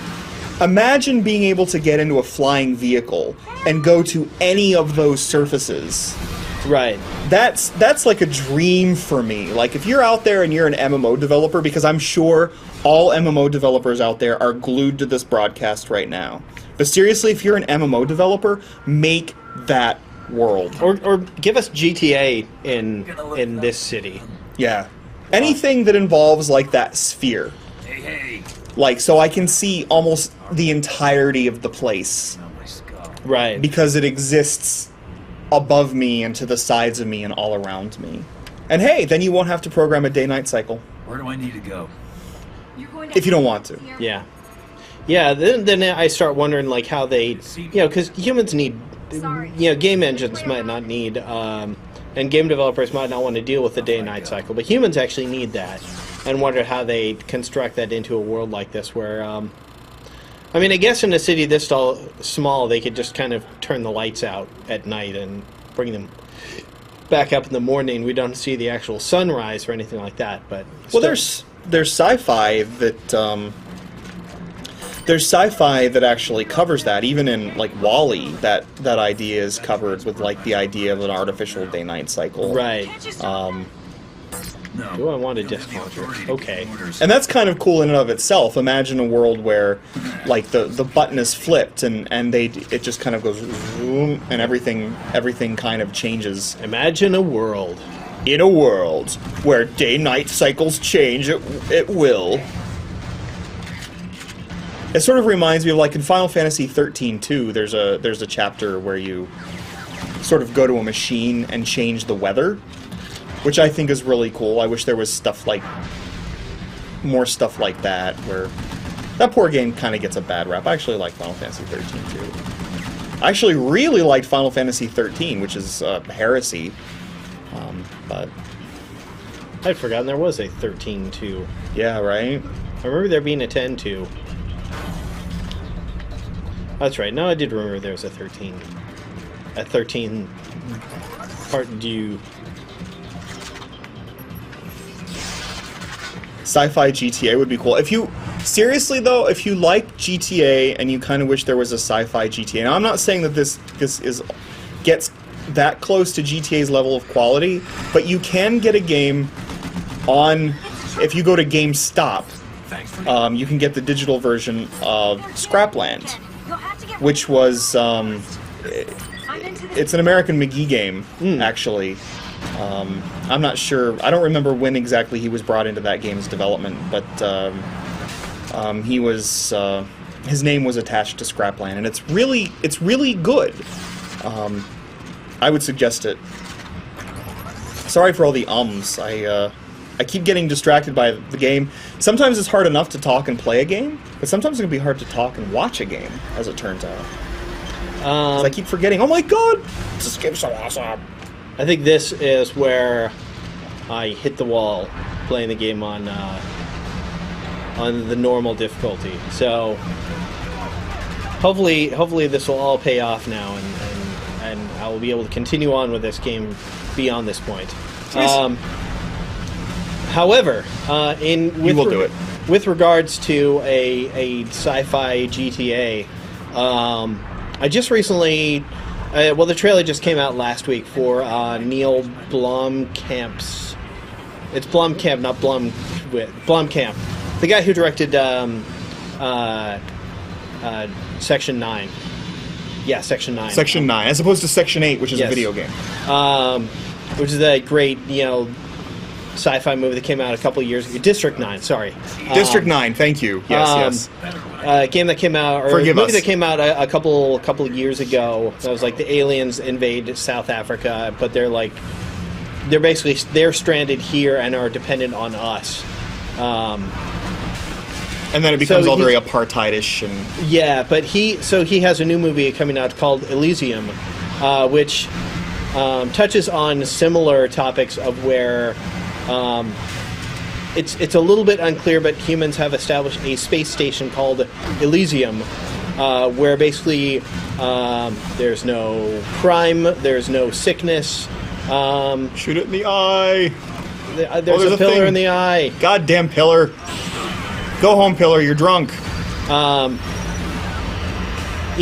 Imagine being able to get into a flying vehicle and go to any of those surfaces. Right. That's like a dream for me. Like, if you're out there and you're an MMO developer, because I'm sure all MMO developers out there are glued to this broadcast right now. But seriously, if you're an MMO developer, make that world. Or give us GTA in this city. Yeah. Anything that involves, like, that sphere. Hey, hey. Like, so I can see almost the entirety of the place. Oh, my skull. Right. Because it exists above me and to the sides of me and all around me. And hey, then you won't have to program a day-night cycle. Where do I need to go? You're going to If you don't want to. Yeah. Yeah, then I start wondering, like, how they... because humans need... game engines might not need... and game developers might not want to deal with the day-night cycle, but humans actually need that. And wonder how they construct that into a world like this where... I mean, I guess in a city this small, they could just kind of turn the lights out at night and bring them back up in the morning. We don't see the actual sunrise or anything like that, but... Well, there's sci-fi that... There's sci-fi that actually covers that. Even in, like, WALL-E, that idea is covered with, like, the idea of an artificial day-night cycle. Right. No. Do I want a disc launcher? Okay. And that's kind of cool in and of itself. Imagine a world where, like, the button is flipped and it just kind of goes zoom and everything kind of changes. Imagine a world. In a world where day-night cycles change, it will. It sort of reminds me of, like, in Final Fantasy 13 too. There's a chapter where you sort of go to a machine and change the weather, which I think is really cool. I wish there was more stuff like that, where that poor game kind of gets a bad rap. I actually like Final Fantasy 13 too. I actually really liked Final Fantasy 13, which is heresy, but I'd forgotten there was a 13-2. yeah, right. I remember there being a 10-2. That's right. No, I did remember there was a 13. A 13 part due. Sci-fi GTA would be cool. Seriously though, if you like GTA and you kind of wish there was a sci-fi GTA, now I'm not saying that this gets that close to GTA's level of quality, but you can get a game on, if you go to GameStop, you can get the digital version of Scrapland, which was, it's an American McGee game, actually. I'm not sure, I don't remember when exactly he was brought into that game's development, but he was, his name was attached to Scrapland, and it's really good. I would suggest it. Sorry for all the ums. I keep getting distracted by the game. Sometimes it's hard enough to talk and play a game, but sometimes it can be hard to talk and watch a game, as it turns out. 'Cause I keep forgetting, oh my god, this game's so awesome! I think this is where I hit the wall playing the game on the normal difficulty. So hopefully this will all pay off now, and I will be able to continue on with this game beyond this point. However, with regards to a sci-fi GTA, I just recently. The trailer just came out last week for Neil Blomkamp's. It's Blomkamp, not Blomkamp. The guy who directed Section 9. Yeah, Section 9. Section 9, as opposed to Section 8, which is a video game. Which is a great, sci-fi movie that came out a couple of years ago. District 9, sorry. District 9, thank you. Yes. Game that came out, or Forgive a movie us. that came out a couple of years ago. That was like the aliens invade South Africa, but they're stranded here and are dependent on us. And then it becomes all very apartheid-ish and... Yeah, but he has a new movie coming out called Elysium, which touches on similar topics of where it's a little bit unclear, but humans have established a space station called Elysium, where basically there's no crime, there's no sickness. Shoot it in the eye! There's a pillar in the eye. Goddamn pillar! Go home, pillar. You're drunk.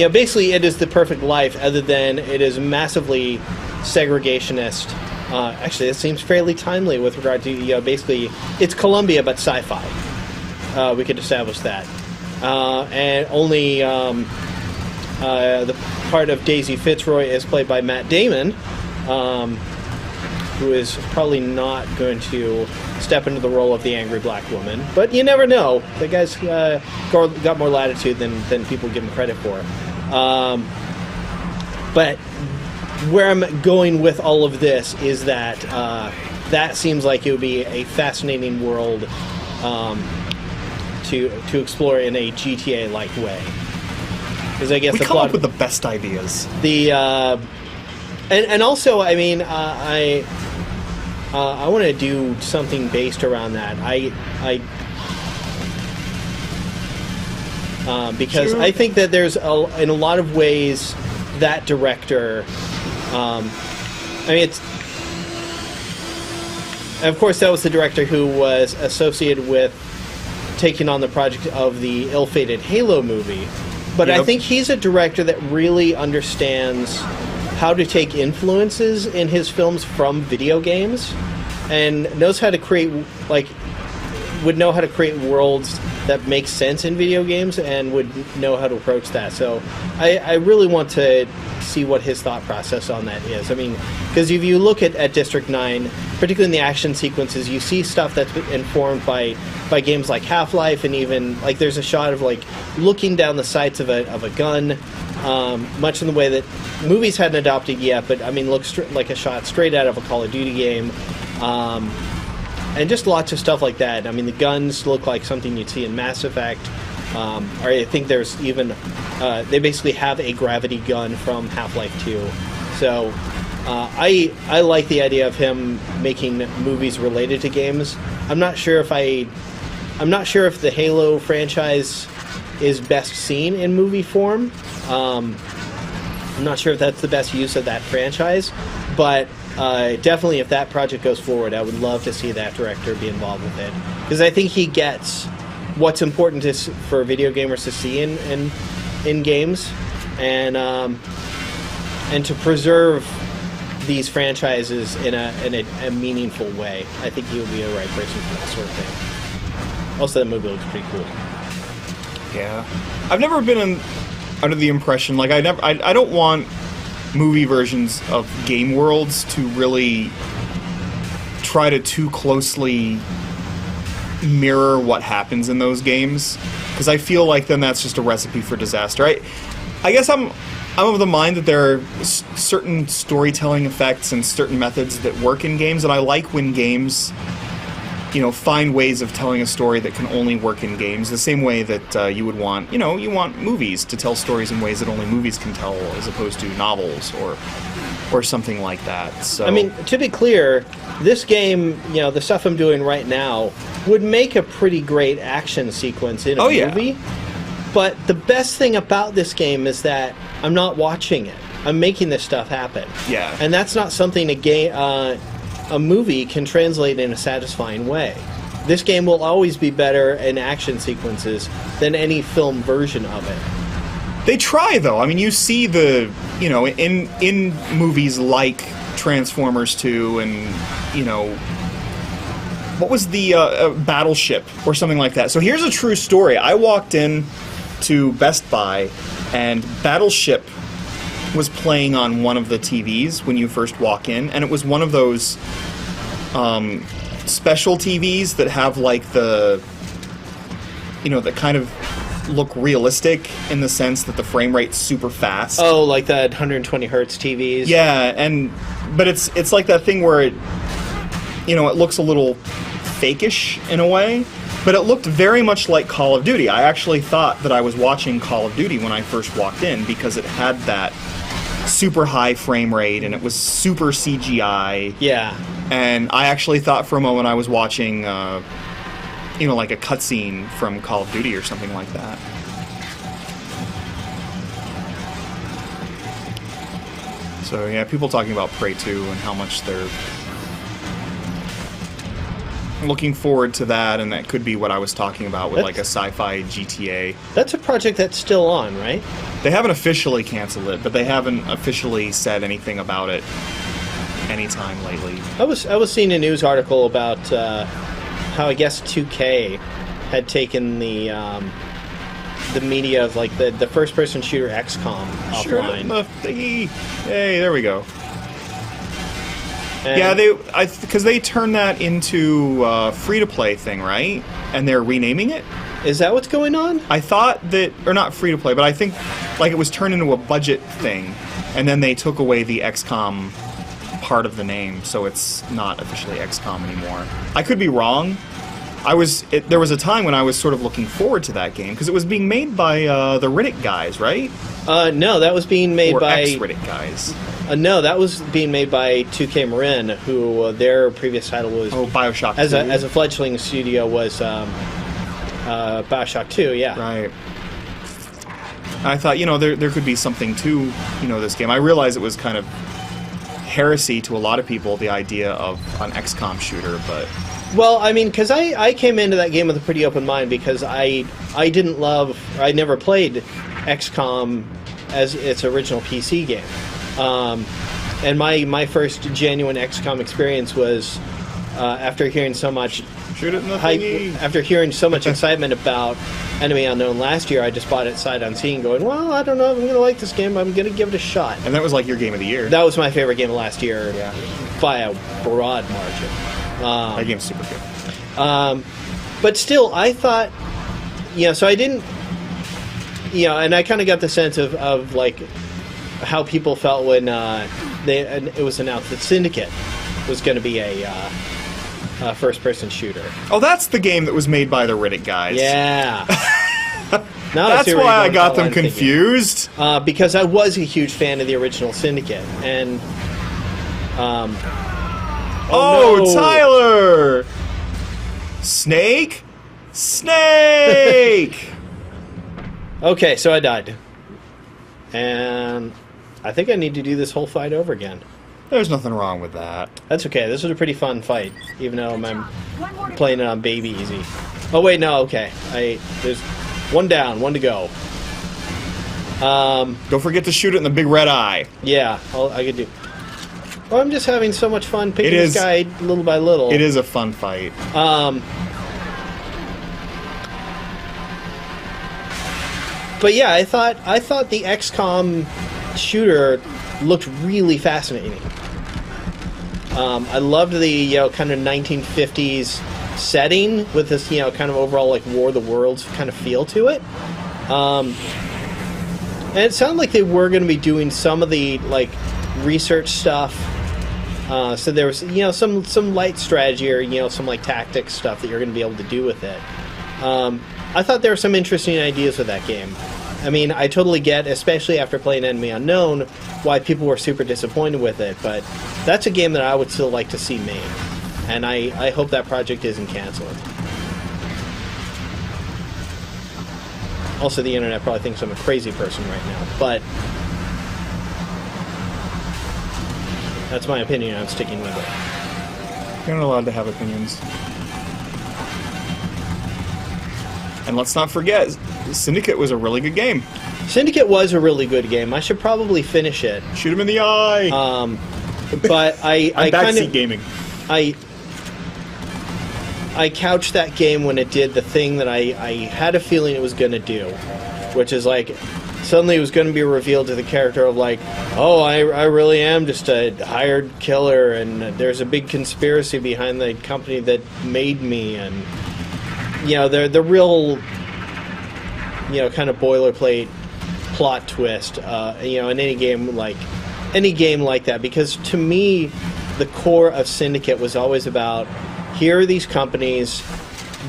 basically it is the perfect life, other than it is massively segregationist. Actually, it seems fairly timely with regard to, basically, it's Columbia but sci-fi. We could establish that. And only the part of Daisy Fitzroy is played by Matt Damon, who is probably not going to step into the role of the angry black woman. But you never know. The guy's got more latitude than people give him credit for. But where I'm going with all of this is that that seems like it would be a fascinating world to explore in a GTA-like way. Because I guess We the come plot up with the best ideas. And also, I mean, I want to do something based around that. Because Sure. I think that there's in a lot of ways that director. I mean, it's. Of course, that was the director who was associated with taking on the project of the ill-fated Halo movie. But I Yep. think he's a director that really understands how to take influences in his films from video games, and knows how to create, would know how to create worlds that make sense in video games, and would know how to approach that. So I really want to see what his thought process on that is. I mean, because if you look at District 9, particularly in the action sequences, you see stuff that's been informed by games like Half-Life, and even, there's a shot of, looking down the sights of a gun, much in the way that movies hadn't adopted yet, but, I mean, looks like a shot straight out of a Call of Duty game. And just lots of stuff like that. I mean, the guns look like something you'd see in Mass Effect. Or I think there's even... they basically have a gravity gun from Half-Life 2. So I like the idea of him making movies related to games. I'm not sure if the Halo franchise is best seen in movie form. I'm not sure if that's the best use of that franchise, but definitely if that project goes forward, I would love to see that director be involved with it, because I think he gets what's important for video gamers to see in games, and to preserve these franchises in a meaningful way. I think he would be the right person for that sort of thing. Also, that movie looks pretty cool. Yeah, I've never been under the impression, I don't want movie versions of game worlds to really try to too closely mirror what happens in those games, because I feel like then that's just a recipe for disaster. I guess I'm of the mind that there are certain storytelling effects and certain methods that work in games, and I like when games find ways of telling a story that can only work in games, the same way that you would want, you want movies to tell stories in ways that only movies can tell, as opposed to novels or something like that. So I mean, to be clear, this game, the stuff I'm doing right now, would make a pretty great action sequence in a movie. But the best thing about this game is that I'm not watching it. I'm making this stuff happen. Yeah. And that's not something a movie can translate in a satisfying way. This game will always be better in action sequences than any film version of it. They try, though. I mean, you see in movies like Transformers 2 and, what was the Battleship or something like that. So here's a true story. I walked in to Best Buy, and Battleship was playing on one of the TVs when you first walk in, and it was one of those special TVs that have that kind of look realistic in the sense that the frame rate's super fast. Oh, like the 120 hertz TVs. Yeah, but it's like that thing where it looks a little fake-ish in a way, but it looked very much like Call of Duty. I actually thought that I was watching Call of Duty when I first walked in, because it had that super high frame rate and it was super CGI. Yeah. And I actually thought for a moment I was watching like a cutscene from Call of Duty or something like that. So yeah, people talking about Prey 2 and how much they're looking forward to that, and that could be what I was talking about with like a sci-fi GTA. That's a project that's still on, right? They haven't officially canceled it, but they haven't officially said anything about it anytime lately. I was seeing a news article about how I guess 2K had taken the media of like the first person shooter XCOM offline. Hey, there we go. And Yeah, because they turned that into a free-to-play thing, right? And they're renaming it? is that what's going on? I thought that, or not free-to-play, but I think like it was turned into a budget thing, and then they took away the XCOM part of the name, so it's not officially XCOM anymore. I could be wrong. There was a time when I was sort of looking forward to that game, because it was being made by the Riddick guys, right? No, that was being made Or by ex-Riddick guys. no, that was being made by 2K Marin, who their previous title was BioShock 2. as a fledgling studio was BioShock 2. Yeah, Right. I thought, there could be something to, this game. I realized it was kind of heresy to a lot of people, the idea of an XCOM shooter, but Well, I mean, because I came into that game with a pretty open mind because I never played XCOM as its original PC game. And my first genuine XCOM experience was after hearing so much shoot it in the hype, thingy. after hearing so much excitement about Enemy Unknown last year. I just bought it sight unseen, going, well, I don't know if I'm going to like this game, but I'm going to give it a shot. And that was like your game of the year. That was my favorite game of last year Yeah. by a broad margin. That game's super good. But still, I thought, so I didn't, and I kind of got the sense of like how people felt when it was announced that Syndicate was going to be a first-person shooter. Oh, that's the game that was made by the Riddick guys. Yeah. Now I That's see where why you're I going got with them I'm thinking. confused. Because I was a huge fan of the original Syndicate, and Oh, no. Tyler! Snake? Snake! Okay, so I died, and I think I need to do this whole fight over again. There's nothing wrong with that. That's okay. This was a pretty fun fight, even though I'm One more to playing it on baby easy. Oh wait, no, okay. There's one down, one to go. Don't forget to shoot it in the big red eye. Yeah, I could do. Well, I'm just having so much fun picking It this is- guy little by little. It is a fun fight. But yeah, I thought the XCOM shooter looked really fascinating. I loved the kind of 1950s setting with this kind of overall like War of the Worlds kind of feel to it. And it sounded like they were going to be doing some of the like research stuff. So there was some light strategy or some like tactics stuff that you're going to be able to do with it. I thought there were some interesting ideas with that game. I mean, I totally get, especially after playing Enemy Unknown, why people were super disappointed with it, but that's a game that I would still like to see made. And I hope that project isn't canceled. Also, the internet probably thinks I'm a crazy person right now, but that's my opinion, I'm sticking with it. You're not allowed to have opinions. And let's not forget, Syndicate was a really good game. Syndicate was a really good game. I should probably finish it. Shoot him in the eye! But I kind backseat of gaming. I couched that game when it did the thing that I had a feeling it was going to do, which is like suddenly it was going to be revealed to the character of like, oh, I really am just a hired killer, and there's a big conspiracy behind the company that made me, and the real kind of boilerplate plot twist in any game like that, because to me the core of Syndicate was always about, here are these companies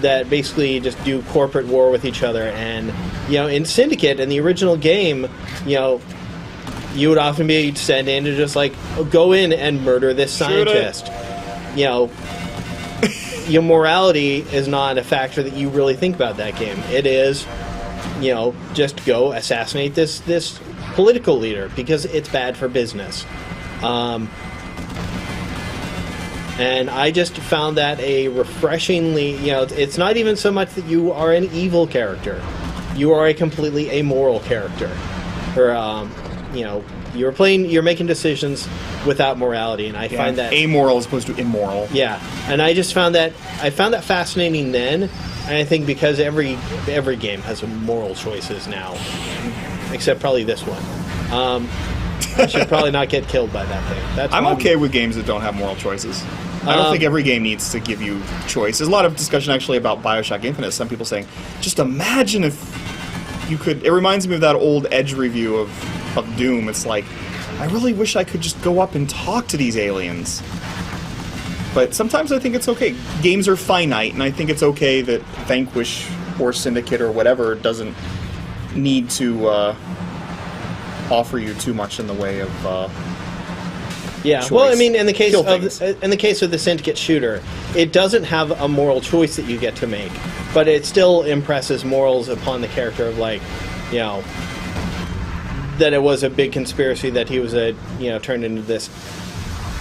that basically just do corporate war with each other, and in Syndicate, in the original game, you would often be sent in to just like go in and murder this scientist. Your morality is not a factor that you really think about that game. It is, just go assassinate this political leader because it's bad for business. And I just found that a refreshingly, it's not even so much that you are an evil character. You are a completely amoral character. Or, you're making decisions without morality, and I find that amoral as opposed to immoral. Yeah, and I just found that fascinating then, and I think because every game has moral choices now, except probably this one. I should probably not get killed by that thing. I'm okay with games that don't have moral choices. I don't think every game needs to give you choice. There's a lot of discussion actually about Bioshock Infinite. Some people saying, just imagine if you could... It reminds me of that old Edge review of Doom. It's like, I really wish I could just go up and talk to these aliens. But sometimes I think it's okay. Games are finite, and I think it's okay that Vanquish or Syndicate or whatever doesn't need to offer you too much in the way of choice. Well, I mean, in the case of the Syndicate shooter, it doesn't have a moral choice that you get to make, but it still impresses morals upon the character of that it was a big conspiracy, that he was turned into this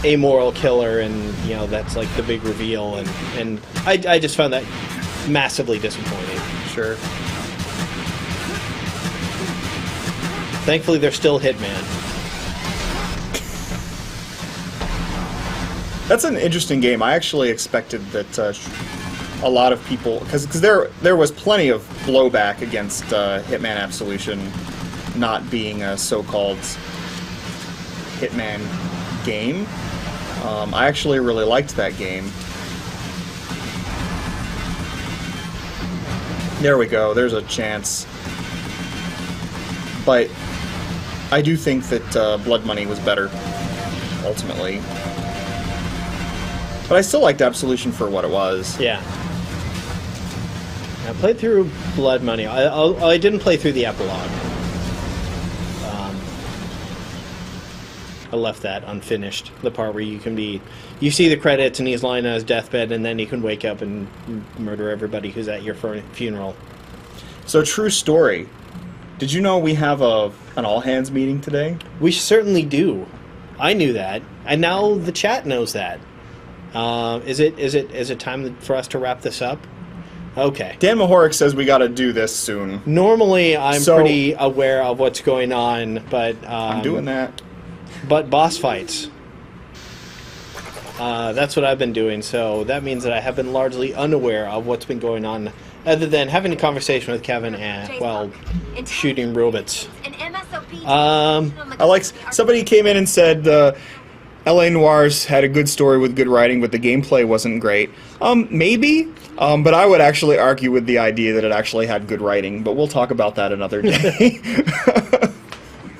amoral killer, and that's like the big reveal, and I just found that massively disappointing. Sure. Thankfully, they're still Hitman. That's an interesting game. I actually expected that a lot of people, because there was plenty of blowback against Hitman Absolution not being a so-called Hitman game. I actually really liked that game. There we go. There's a chance. But I do think that Blood Money was better, ultimately. But I still liked Absolution for what it was. Yeah. I played through Blood Money. I didn't play through the epilogue. I left that unfinished. The part where you see the credits and he's lying on his deathbed, and then you can wake up and murder everybody who's at your funeral. So, true story. Did you know we have an all-hands meeting today? We certainly do. I knew that, and now the chat knows that. Is it time for us to wrap this up? Okay. Dan Mahoric says we got to do this soon. Normally, I'm pretty aware of what's going on, but I'm doing that. But boss fights. That's what I've been doing, so that means that I have been largely unaware of what's been going on, other than having a conversation with Kevin and, shooting robots. I like... Somebody came in and said, L.A. Noirs had a good story with good writing, but the gameplay wasn't great. Maybe, but I would actually argue with the idea that it actually had good writing, but we'll talk about that another day.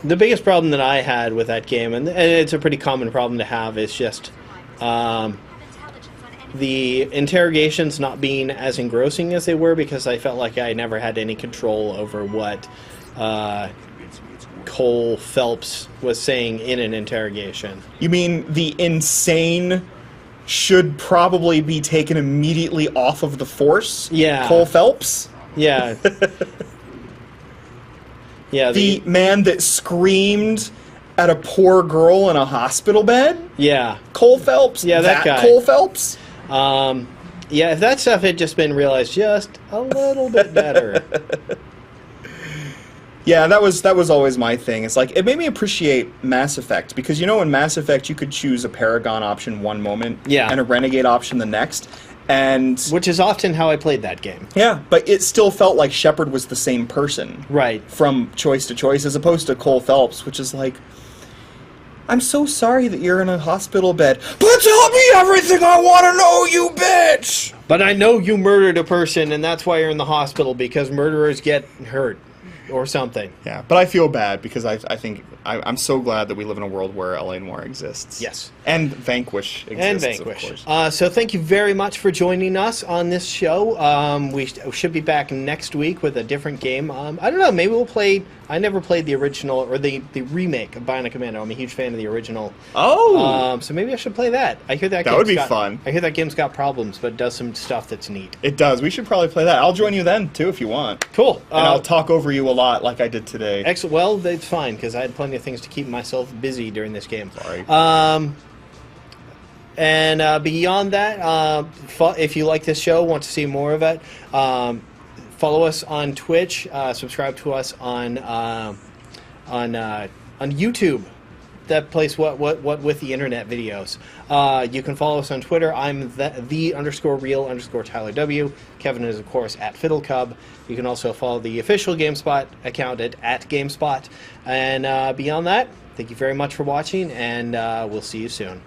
The biggest problem that I had with that game, and it's a pretty common problem to have, is just the interrogations not being as engrossing as they were, because I felt like I never had any control over what Cole Phelps was saying in an interrogation. You mean the insane should probably be taken immediately off of the force? Yeah. Cole Phelps? Yeah. Yeah, the man that screamed at a poor girl in a hospital bed? Yeah. Cole Phelps? Yeah, that guy. Cole Phelps? Yeah, if that stuff had just been realized just a little bit better. Yeah, that was always my thing. It's like, it made me appreciate Mass Effect, because in Mass Effect you could choose a Paragon option one moment, and a Renegade option the next, and... Which is often how I played that game. Yeah, but it still felt like Shepard was the same person. Right. From choice to choice, as opposed to Cole Phelps, which is like, I'm so sorry that you're in a hospital bed, but tell me everything I want to know, you bitch! But I know you murdered a person, and that's why you're in the hospital, because murderers get hurt. Or something. Yeah, but I feel bad because I think I'm so glad that we live in a world where L.A. Noire exists. Yes. And Vanquish exists, and Vanquish. Of course. So thank you very much for joining us on this show. We should be back next week with a different game. I don't know, maybe we'll play... I never played the original, or the remake of Bionic Commando. I'm a huge fan of the original. Oh! So maybe I should play that. I hear that would be fun. I hear that game's got problems, but it does some stuff that's neat. It does. We should probably play that. I'll join you then, too, if you want. Cool. And I'll talk over you a lot like I did today. Excellent. Well, that's fine, because I had plenty of things to keep myself busy during this game. Sorry. And beyond that, if you like this show, want to see more of it, follow us on Twitch. Subscribe to us on YouTube. That place, what with the internet videos. You can follow us on Twitter. I'm the _real _Tyler W. Kevin is, of course, at FiddleCub. You can also follow the official GameSpot account at GameSpot. And beyond that, thank you very much for watching, and we'll see you soon.